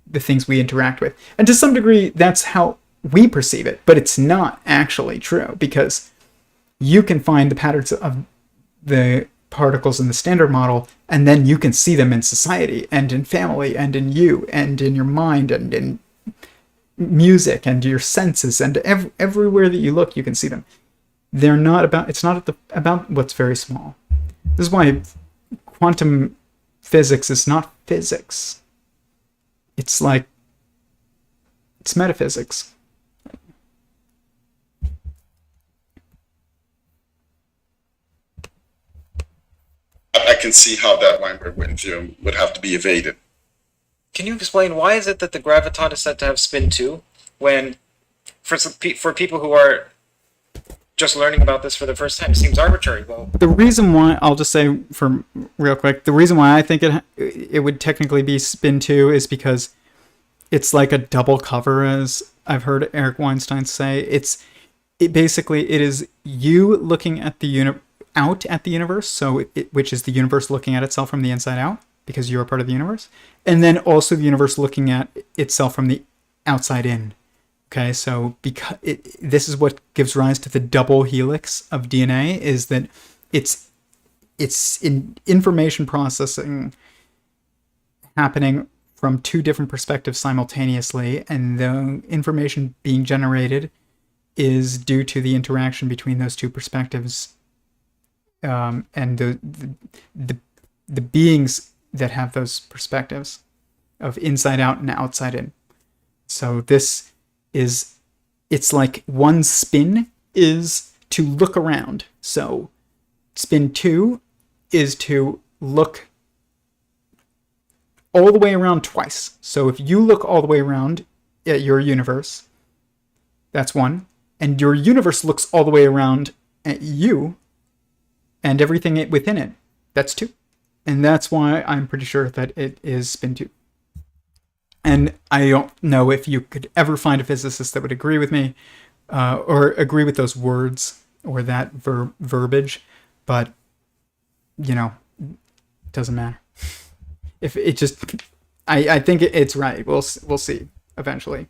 the things we interact with, and to some degree that's how we perceive it, but it's not actually true, because you can find the patterns of the particles in the standard model, and then you can see them in society and in family and in you and in your mind and in music and your senses, and everywhere that you look you can see them. They're not about, it's not about what's very small. This is why quantum physics is not physics. It's metaphysics. I can see how that Weinberg-Witten theorem would have to be evaded. Can you explain why is it that the graviton is said to have spin 2 when, for people who are just learning about this for the first time, it seems arbitrary? Well, the reason why, I'll just say for real quick, the reason why I think it would technically be spin 2 is because it's like a double cover, as I've heard Eric Weinstein say. It basically is you looking at the out at the universe, so which is the universe looking at itself from the inside out, because you're a part of the universe, and then also the universe looking at itself from the outside in. Okay, so because this is what gives rise to the double helix of DNA, is that it's in information processing happening from 2 different perspectives simultaneously, and the information being generated is due to the interaction between those 2 perspectives, and the beings that have those perspectives of inside out and outside in. So it's like one spin is to look around. So spin 2 is to look all the way around twice. So if you look all the way around at your universe, that's 1. And your universe looks all the way around at you and everything within it, that's 2. And that's why I'm pretty sure that it is spin 2. And I don't know if you could ever find a physicist that would agree with me, or agree with those words or that verbiage, but you know, it doesn't matter. If it just, I think it's right. We'll see eventually.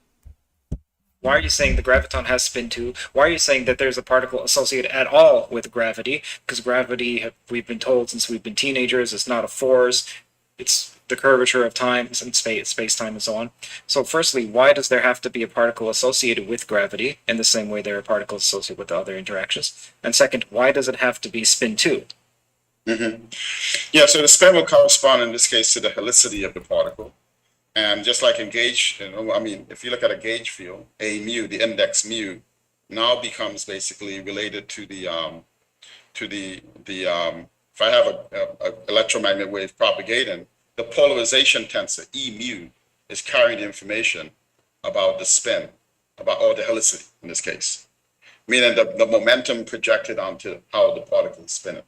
Why are you saying the graviton has spin 2? Why are you saying that there's a particle associated at all with gravity? Because gravity, we've been told since we've been teenagers, it's not a force. It's the curvature of time and space-time and so on. So firstly, why does there have to be a particle associated with gravity in the same way there are particles associated with the other interactions? And second, why does it have to be spin 2? Yeah, so the spin will correspond in this case to the helicity of the particle. And just like in gauge, if you look at a gauge field, A mu, the index mu, now becomes basically related to the if I have a electromagnetic wave propagating, the polarization tensor E mu is carrying the information about the spin, or the helicity in this case, meaning the momentum projected onto how the particle is spinning.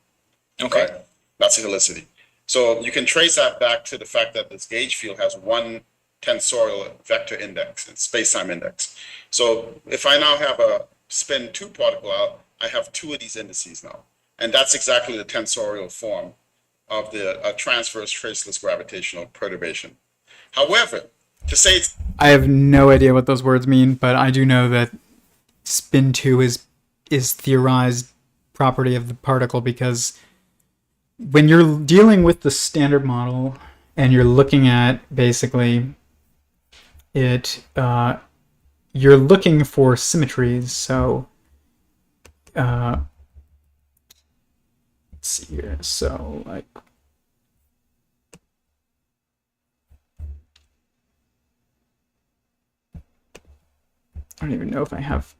Okay. Right? That's the helicity. So you can trace that back to the fact that this gauge field has one tensorial vector index, and space-time index. So if I now have a spin 2 particle out, I have 2 of these indices now. And that's exactly the tensorial form of the transverse traceless gravitational perturbation. However, to say it's... I have no idea what those words mean, but I do know that spin 2 is theorized property of the particle, because when you're dealing with the standard model and you're looking at basically it, you're looking for symmetries. So let's see here. So like I don't even know if I have.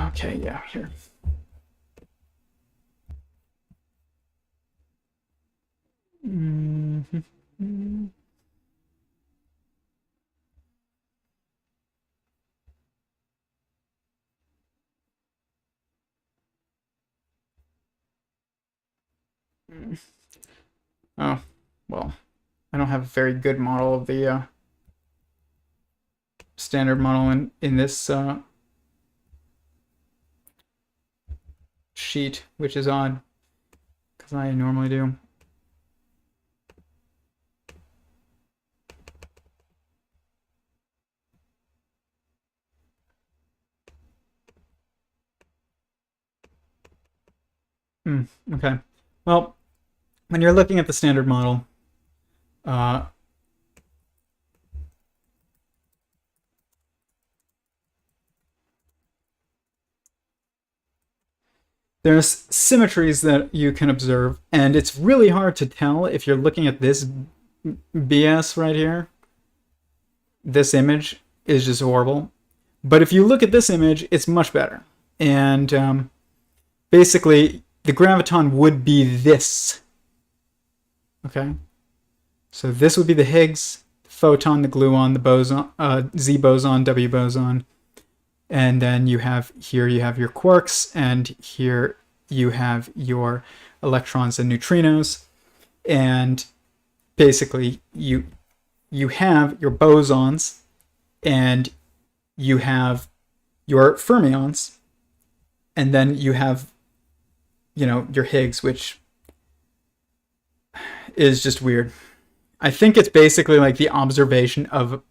Okay, yeah, here. Oh, well, I don't have a very good model of the standard model in this sheet, which is odd, because I normally do. Okay. Well, when you're looking at the standard model, there's symmetries that you can observe, and it's really hard to tell if you're looking at this BS right here. This image is just horrible. But if you look at this image, it's much better. And basically, the graviton would be this. Okay? So this would be the Higgs, the photon, the gluon, the boson, Z boson, W boson. And then you have here you have your quarks, and here you have your electrons and neutrinos. And basically you have your bosons, and you have your fermions, and then you have, you know, your Higgs, which is just weird. I think it's basically like the observation of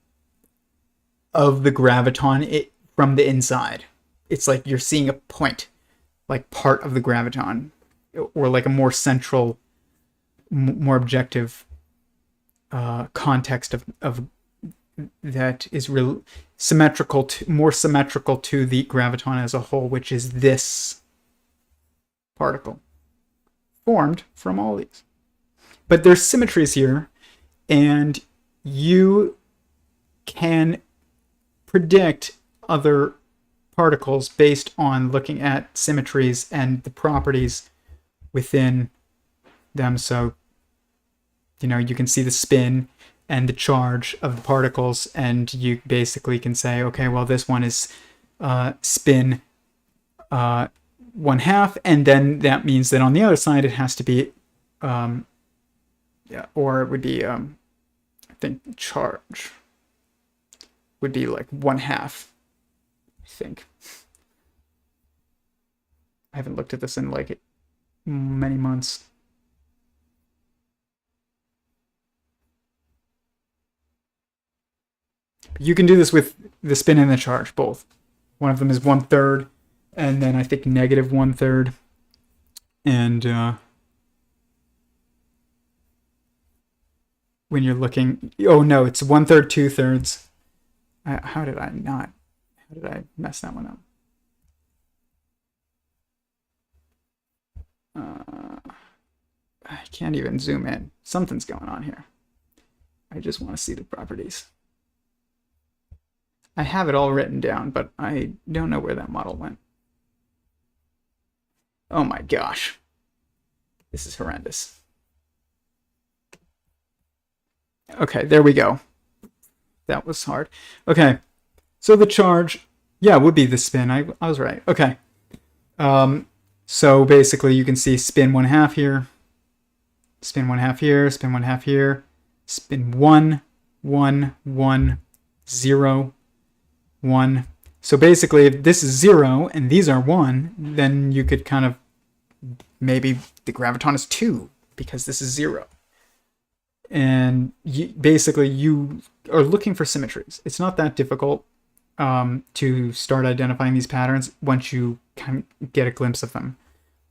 the graviton from the inside. It's like you're seeing a point, like part of the graviton, or like a more central, more objective context of that is real symmetrical to, more symmetrical to the graviton as a whole, which is this particle formed from all these. But there's symmetries here, and you can predict other particles based on looking at symmetries and the properties within them. So, you know, you can see the spin and the charge of the particles, and you basically can say, okay, well, this one is spin 1/2, and then that means that on the other side it has to be, yeah, or it would be, I think charge would be like 1/2, I think. I haven't looked at this in like many months. You can do this with the spin and the charge, both. One of them is 1/3, and then I think negative 1/3. And when you're looking, oh no, it's 1/3, 2/3. How did I mess that one up? I can't even zoom in. Something's going on here. I just want to see the properties. I have it all written down, but I don't know where that model went. Oh my gosh. This is horrendous. Okay, there we go. That was hard. Okay, so the charge, yeah, would be the spin. I was right. Okay. So basically you can see spin 1/2 here, spin 1/2 here, spin 1/2 here, spin 1, 1, 1, 0, 1. So basically if this is 0 and these are 1, then you could kind of, maybe the graviton is 2 because this is 0. And basically you are looking for symmetries. It's not that difficult to start identifying these patterns once you kind of get a glimpse of them.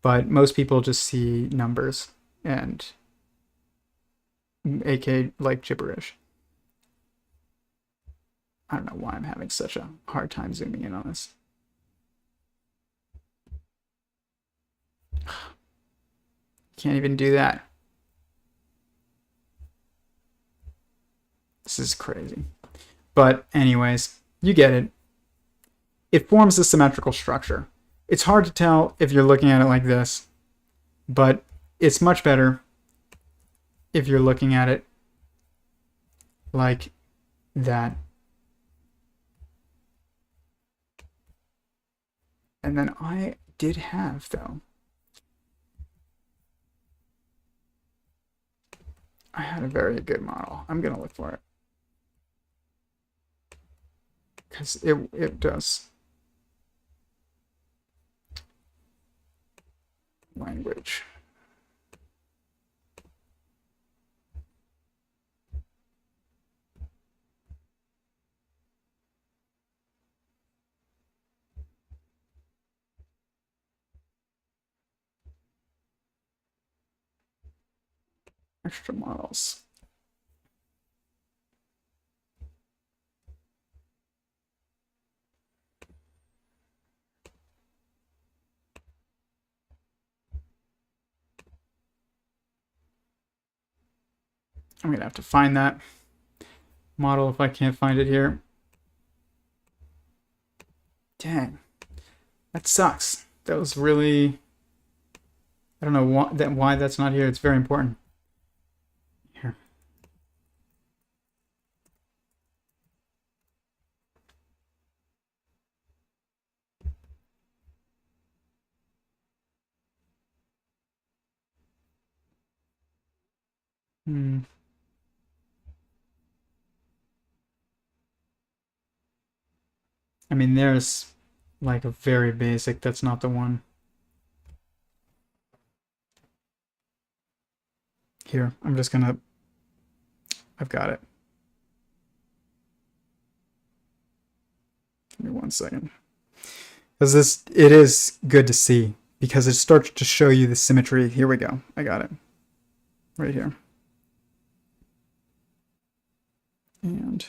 But most people just see numbers and AK like gibberish. I don't know why I'm having such a hard time zooming in on this. Can't even do that. This is crazy. But anyways, you get it. It forms a symmetrical structure. It's hard to tell if you're looking at it like this, but it's much better if you're looking at it like that. And then I did have, though, I had a very good model. I'm going to look for it. Because it does. Language. Extra models. I'm going to have to find that model if I can't find it here. Dang. That sucks. That was really... I don't know why that's not here. It's very important. Here. I mean, there's like a very basic, that's not the one. Here, I'm just gonna, I've got it. Give me 1 second. Because it is good to see, because it starts to show you the symmetry. Here we go. I got it. Right here. And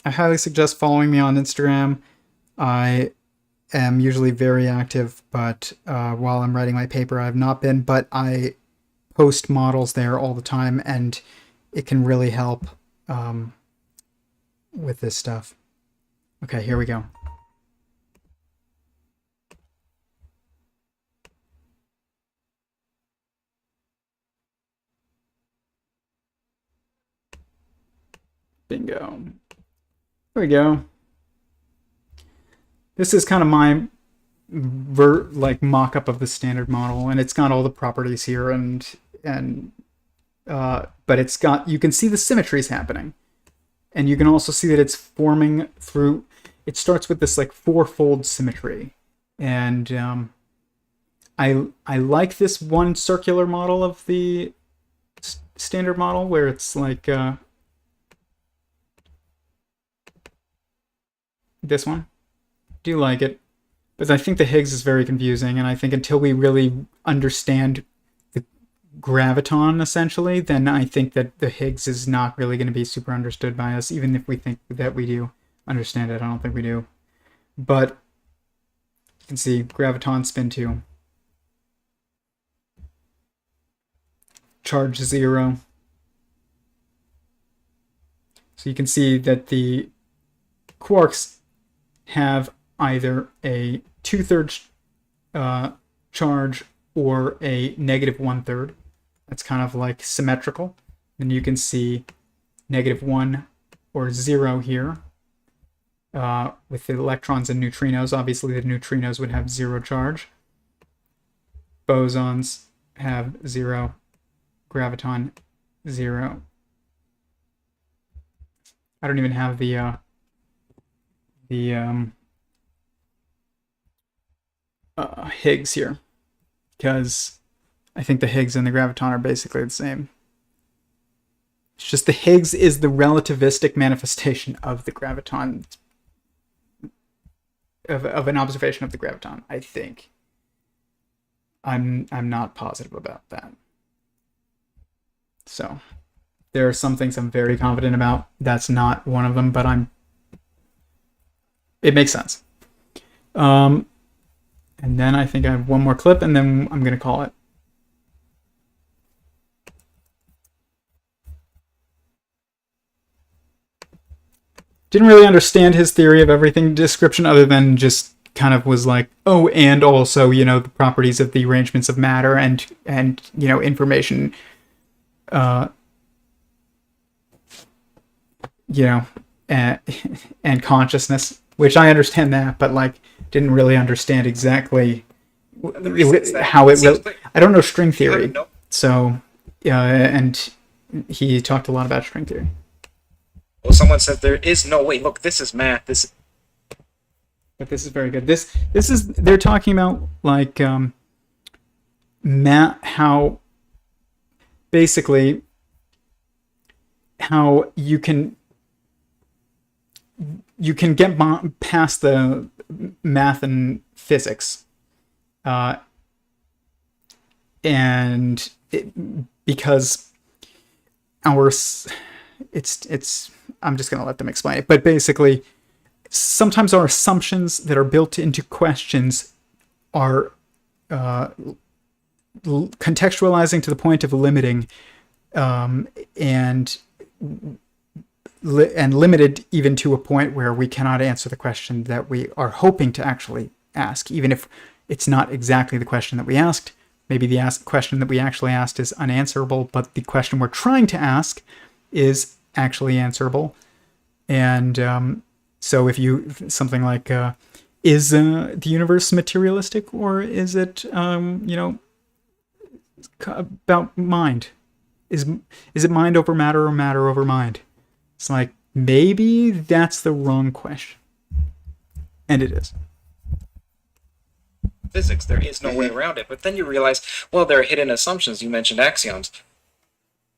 I highly suggest following me on Instagram. I am usually very active, but while I'm writing my paper, I've not been, but I post models there all the time, and it can really help with this stuff. Okay, here we go. Bingo. There we go. this is kind of my mock-up of the standard model, and it's got all the properties here, but it's got, you can see the symmetries happening, and you can also see that it's forming through, it starts with this like fourfold symmetry, and I like this one circular model of the standard model where it's like this one. Do like it, but I think the Higgs is very confusing, and I think until we really understand the graviton, essentially, then I think that the Higgs is not really going to be super understood by us, even if we think that we do understand it. I don't think we do. But you can see graviton spin 2. Charge 0. So you can see that the quarks have either a 2/3 charge or a -1/3. That's kind of like symmetrical. And you can see -1 or 0 here with the electrons and neutrinos. Obviously, the neutrinos would have 0 charge. Bosons have 0. Graviton 0. I don't even have the Higgs here, because I think the Higgs and the graviton are basically the same. It's just the Higgs is the relativistic manifestation of the graviton, of an observation of the graviton, I think. I'm not positive about that. So there are some things I'm very confident about. That's not one of them, but it makes sense. And then I think I have one more clip, and then I'm going to call it. Didn't really understand his theory of everything description, other than just kind of was like, oh, and also, the properties of the arrangements of matter and information, and consciousness, which I understand that, but like didn't really understand exactly how it will. I don't know string theory, so and he talked a lot about string theory. Well, someone said there is no way. Look, this is math. But this is very good. This is, they're talking about like how basically how you can get past the math and physics, and because it's I'm just gonna let them explain it, but basically sometimes our assumptions that are built into questions are contextualizing to the point of limiting, and limited even to a point where we cannot answer the question that we are hoping to actually ask, even if it's not exactly the question that we asked. Maybe the question that we actually asked is unanswerable, but the question we're trying to ask is actually answerable. And so if something like, is the universe materialistic, or is it, about mind? Is it mind over matter or matter over mind? It's like, maybe that's the wrong question. And it is. Physics, there is no way around it. But then you realize, well, there are hidden assumptions. You mentioned axioms.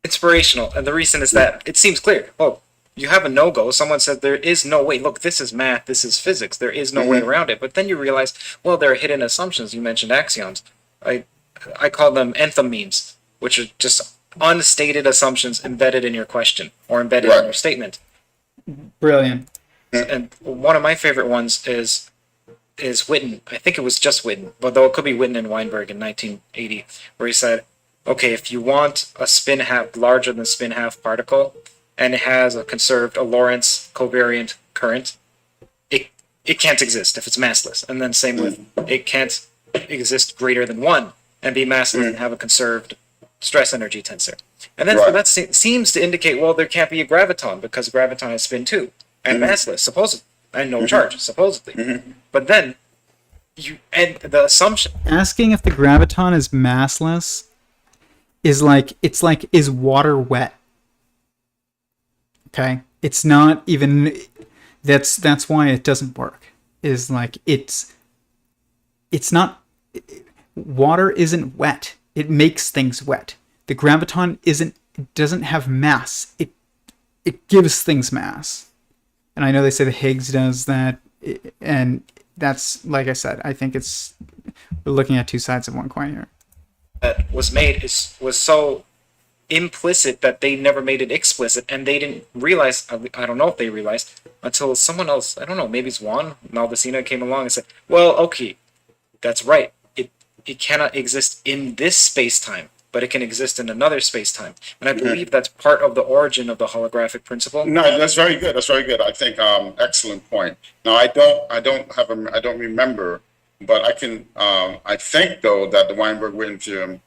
Inspirational. And the reason is that it seems clear. Oh, you have a no-go. Someone said there is no way. Look, this is math. This is physics. There is no way around it. But then you realize, well, there are hidden assumptions. You mentioned axioms. I call them enthymemes, which are just unstated assumptions embedded in your question or embedded in your statement. Brilliant. And one of my favorite ones is Witten. I think it was just Witten, but though it could be Witten and Weinberg in 1980, where he said, okay, if you want a spin half larger than spin half particle, and it has a Lorentz covariant current, it can't exist if it's massless. And then same with, it can't exist greater than 1 and be massless and have a conserved stress energy tensor. And then that seems to indicate, well, there can't be a graviton because graviton is spin 2 and massless, supposedly. and no charge, supposedly. But then, the assumption... Asking if the graviton is massless is is water wet? Okay? It's not even... That's why it doesn't work. Is like, it's not... Water isn't wet. It makes things wet. The graviton doesn't have mass. It gives things mass. And I know they say the Higgs does that, and that's, like I said, I think we're looking at two sides of one coin here. That was made was so implicit that they never made it explicit, and they didn't realize, I don't know if they realized, until someone else, I don't know, maybe it's Juan Maldacena came along and said, well, okay, that's right. It cannot exist in this space-time, but it can exist in another space-time. And I believe that's part of the origin of the holographic principle. No, that's very good. That's very good. I think excellent point. Now I don't remember, but I think though that the Weinberg-Witten theorem,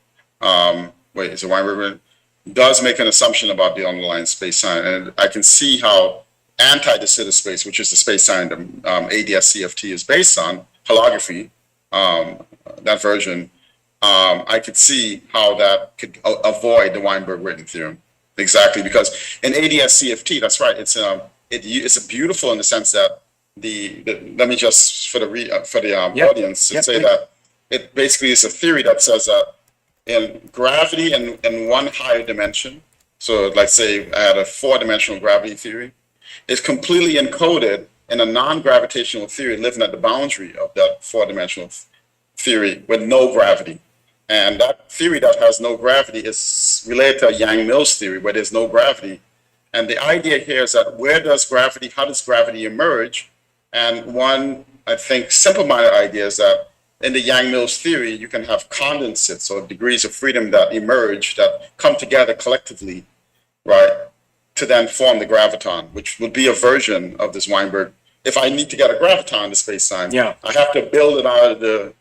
is it Weinberg-Witten, does make an assumption about the underlying space-time, and I can see how anti-de Sitter space, which is the space-time ADS-CFT is based on, holography, that version, I could see how that could avoid the Weinberg-Witten theorem. Exactly, because in ADS-CFT, that's right. It's beautiful in the sense that let me just for the audience say that it basically is a theory that says that in gravity in one higher dimension, so let's say I had a 4-dimensional gravity theory, is completely encoded in a non-gravitational theory living at the boundary of that 4-dimensional theory with no gravity. And that theory that has no gravity is related to a Yang-Mills theory where there's no gravity. And the idea here is that how does gravity emerge? And one, I think, simple-minded idea is that in the Yang-Mills theory, you can have condensates or degrees of freedom that emerge, that come together collectively, right, to then form the graviton, which would be a version of this Weinberg. If I need to get a graviton in the space-time, I have to build it out of the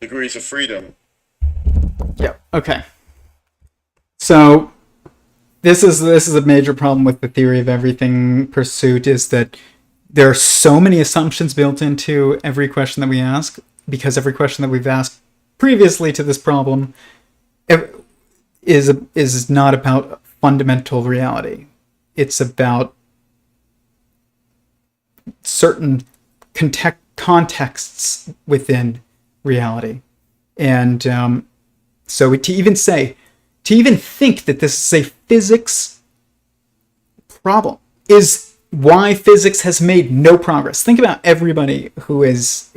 degrees of freedom. Yeah. Okay. So this is a major problem with the theory of everything pursuit, is that there are so many assumptions built into every question that we ask, because every question that we've asked previously to this problem is not about fundamental reality. It's about certain contexts within reality. And so to even think that this is a physics problem is why physics has made no progress. Think about everybody who is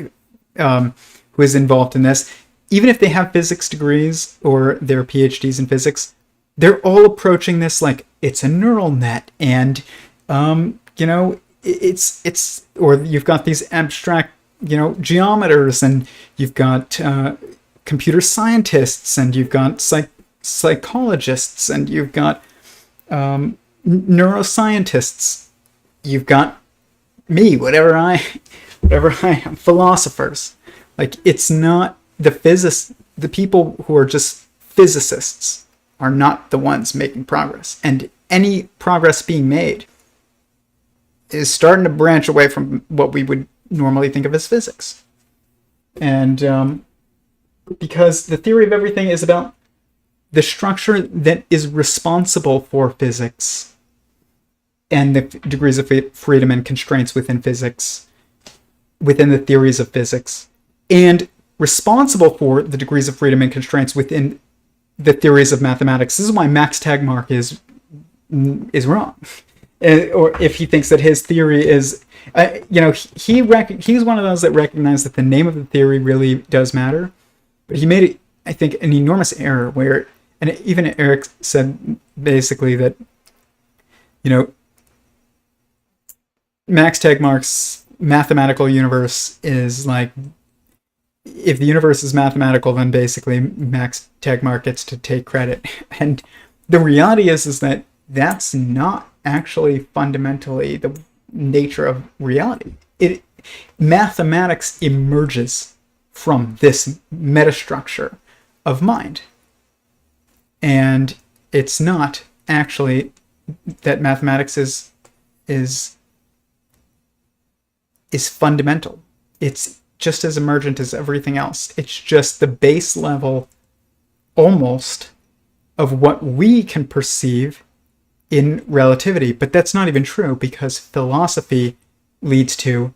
involved in this. Even if they have physics degrees or their PhDs in physics, they're all approaching this like it's a neural net, and it's or you've got these abstract geometers, and you've got computer scientists, and you've got psychologists, and you've got neuroscientists, you've got me, whatever I am, philosophers. Like, it's not the people who are just physicists are not the ones making progress, and any progress being made is starting to branch away from what we would normally think of as physics. And because the theory of everything is about the structure that is responsible for physics and the degrees of freedom and constraints within physics, within the theories of physics, and responsible for the degrees of freedom and constraints within the theories of mathematics. This is why Max Tegmark is wrong. Or if he thinks that his theory is, he's one of those that recognize that the name of the theory really does matter. But he made, I think, an enormous error where, and even Eric said basically that, Max Tegmark's mathematical universe is like, if the universe is mathematical, then basically Max Tegmark gets to take credit. And the reality is that that's not actually fundamentally the nature of reality. Mathematics emerges from this metastructure of mind. And it's not actually that mathematics is is fundamental. It's just as emergent as everything else. It's just the base level, almost, of what we can perceive in relativity. But that's not even true, because philosophy leads to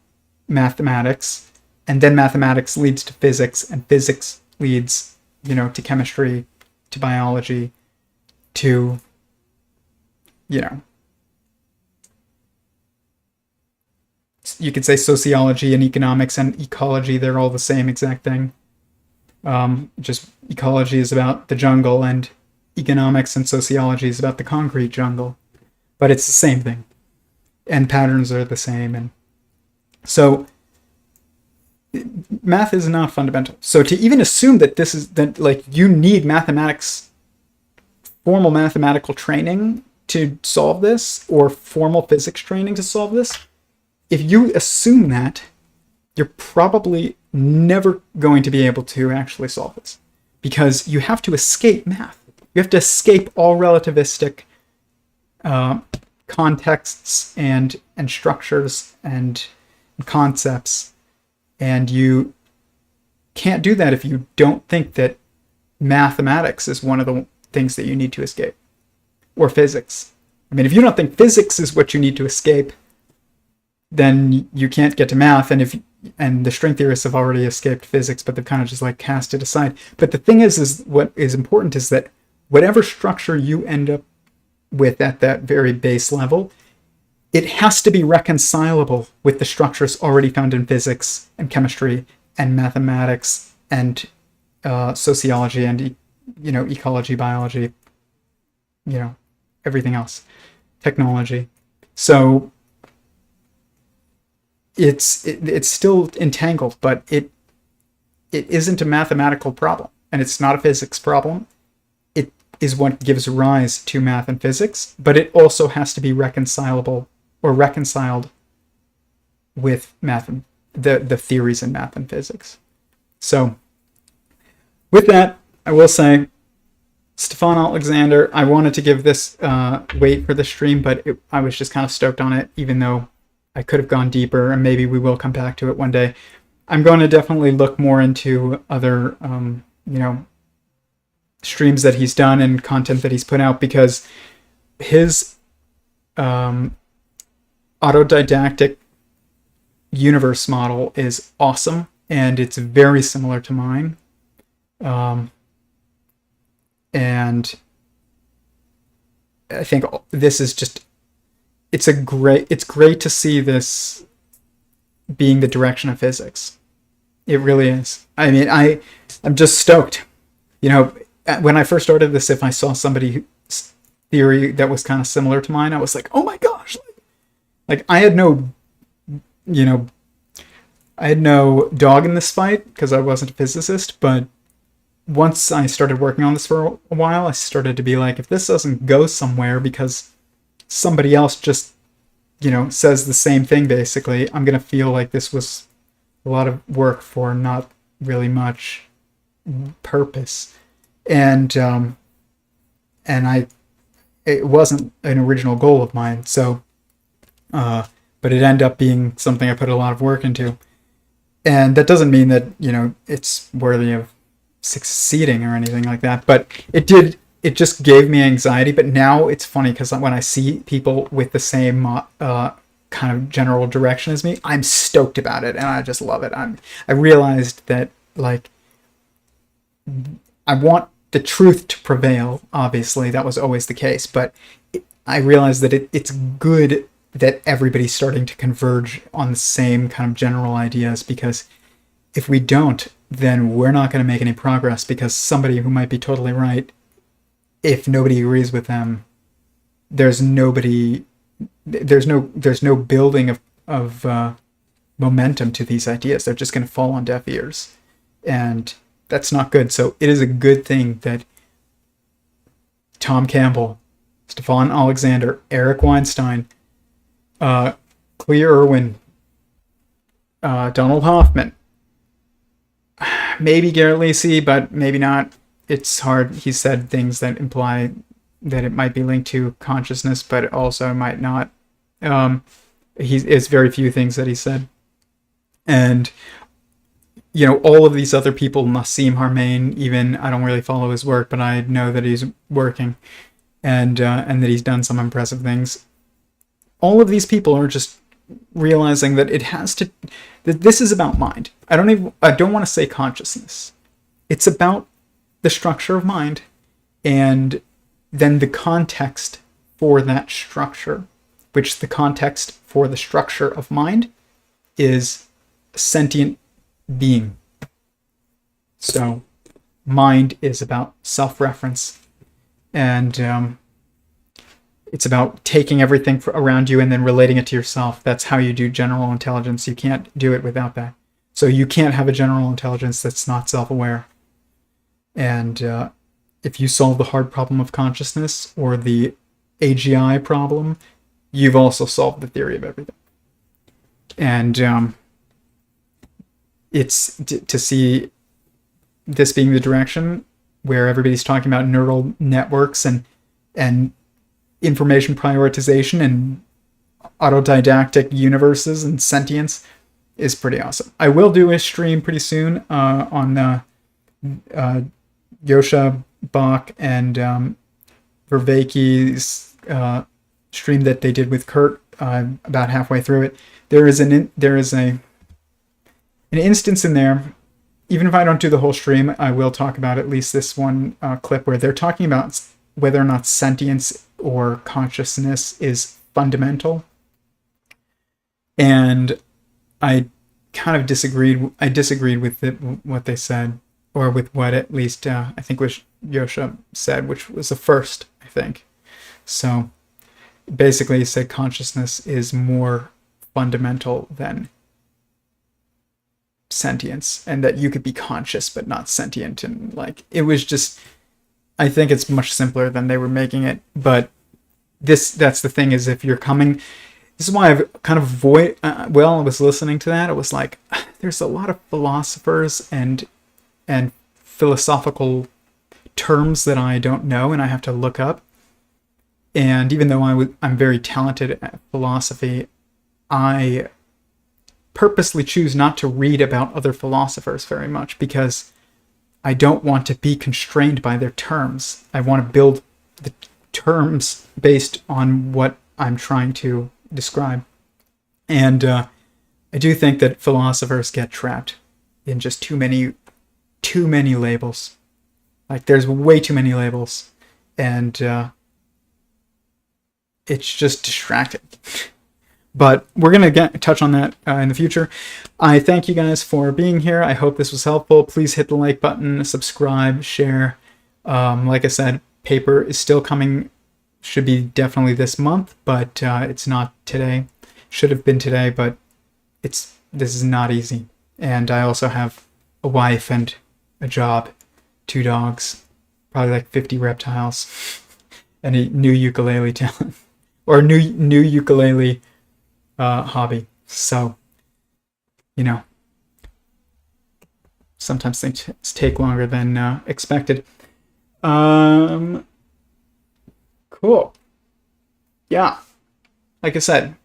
mathematics, and then mathematics leads to physics, and physics leads, to chemistry, to biology, to, you could say sociology and economics and ecology, they're all the same exact thing. Just ecology is about the jungle, and economics and sociology is about the concrete jungle. But it's the same thing. And patterns are the same. And so math is not fundamental. So to even assume that you need mathematics, formal mathematical training to solve this, or formal physics training to solve this, if you assume that, you're probably never going to be able to actually solve this, because you have to escape math. You have to escape all relativistic contexts and structures and concepts, and you can't do that if you don't think that mathematics is one of the things that you need to escape, or physics. I mean, if you don't think physics is what you need to escape, then you can't get to math, and the string theorists have already escaped physics, but they've kind of just cast it aside. But the thing is what is important is that whatever structure you end up with at that very base level, it has to be reconcilable with the structures already found in physics and chemistry and mathematics and sociology and ecology, biology, everything else, technology. So it's still entangled, but it isn't a mathematical problem, and it's not a physics problem. It is what gives rise to math and physics, but it also has to be reconcilable or reconciled with math and the theories in math and physics. So with that, I will say, Stephon Alexander, I wanted to give this weight for the stream, but I was just kind of stoked on it, even though I could have gone deeper, and maybe we will come back to it one day. I'm going to definitely look more into other, streams that he's done and content that he's put out, because his autodidactic universe model is awesome, and it's very similar to mine. And I think this is just, it's great to see this being the direction of physics. It really is. I mean, I'm just stoked. When I first started this, if I saw somebody's theory that was kind of similar to mine, I was like, oh my gosh. I had no dog in this fight because I wasn't a physicist, but once I started working on this for a while, I started to be like, if this doesn't go somewhere because somebody else just, says the same thing, basically, I'm going to feel like this was a lot of work for not really much purpose. And it wasn't an original goal of mine. So, but it ended up being something I put a lot of work into. And that doesn't mean that, it's worthy of succeeding or anything like that. But it just gave me anxiety. But now it's funny because when I see people with the same kind of general direction as me, I'm stoked about it, and I just love it. I realized that I want the truth to prevail. Obviously, that was always the case, but I realized that it's good that everybody's starting to converge on the same kind of general ideas, because if we don't, then we're not going to make any progress, because somebody who might be totally right, if nobody agrees with them, there's no building of momentum to these ideas. They're just going to fall on deaf ears, and that's not good. So it is a good thing that Tom Campbell, Stephon Alexander, Eric Weinstein, Clea Irwin, Donald Hoffman, maybe Garrett Lacey, but maybe not. It's hard. He said things that imply that it might be linked to consciousness, but it also might not. It's very few things that he said And, you know, all of these other people, Nassim Haramein, even, I don't really follow his work, but I know that he's working and that he's done some impressive things. All of these people are just realizing that that this is about mind. I don't want to say consciousness. It's about the structure of mind and then the context for that structure, which the context for the structure of mind is a sentient being. So mind is about self-reference, and it's about taking everything around you and then relating it to yourself. That's how you do general intelligence. You can't do it without that. So you can't have a general intelligence that's not self-aware. And if you solve the hard problem of consciousness or the AGI problem, you've also solved the theory of everything. And it's to see this being the direction where everybody's talking about neural networks and information prioritization and autodidactic universes and sentience is pretty awesome. I will do a stream pretty soon on Yosha Bach and Vervaeke's stream that they did with Curt. About halfway through it, there is an instance in there. Even if I don't do the whole stream, I will talk about at least this one clip where they're talking about whether or not sentience or consciousness is fundamental. And I kind of disagreed. I disagreed with what they said, or with what at least I think was Yosha said, which was the first, I think. So basically he said consciousness is more fundamental than sentience, and that you could be conscious but not sentient, and like it was just, I think it's much simpler than they were making it. But that's the thing, is if you're coming, this is why I've kind of I was listening to that, it was like there's a lot of philosophers and philosophical terms that I don't know and I have to look up. And even though I'm very talented at philosophy, I purposely choose not to read about other philosophers very much, because I don't want to be constrained by their terms. I want to build the terms based on what I'm trying to describe. And I do think that philosophers get trapped in just too many labels. Like there's way too many labels, and it's just distracting. But we're going to touch on that in the future. I thank you guys for being here. I hope this was helpful. Please hit the like button, subscribe, share. Like I said, paper is still coming. Should be definitely this month, but it's not today. Should have been today, but this is not easy. And I also have a wife and a job, 2 dogs, probably like 50 reptiles, and a new ukulele talent, or new ukulele hobby. So, you know, sometimes things take longer than expected. Cool. Yeah. Like I said,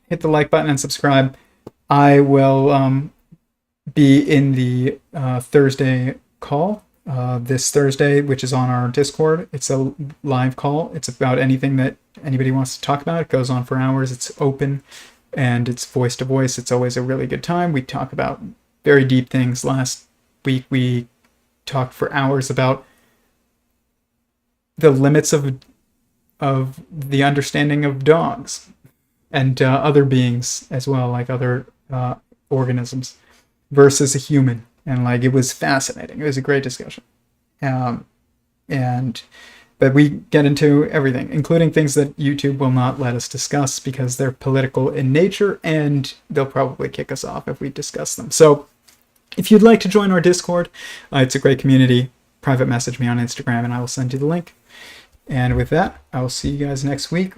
hit the like button and subscribe. I will be in the Thursday call this Thursday, which is on our Discord. It's a live call. It's about anything that anybody wants to talk about. It goes on for hours. It's open and it's voice to voice. It's always a really good time. We talk about very deep things. Last week we talked for hours about the limits of the understanding of dogs and other beings as well, like other organisms versus a human. And like, it was fascinating. It was a great discussion. But we get into everything, including things that YouTube will not let us discuss because they're political in nature, and they'll probably kick us off if we discuss them. So if you'd like to join our Discord, it's a great community. Private message me on Instagram and I will send you the link. And with that, I will see you guys next week.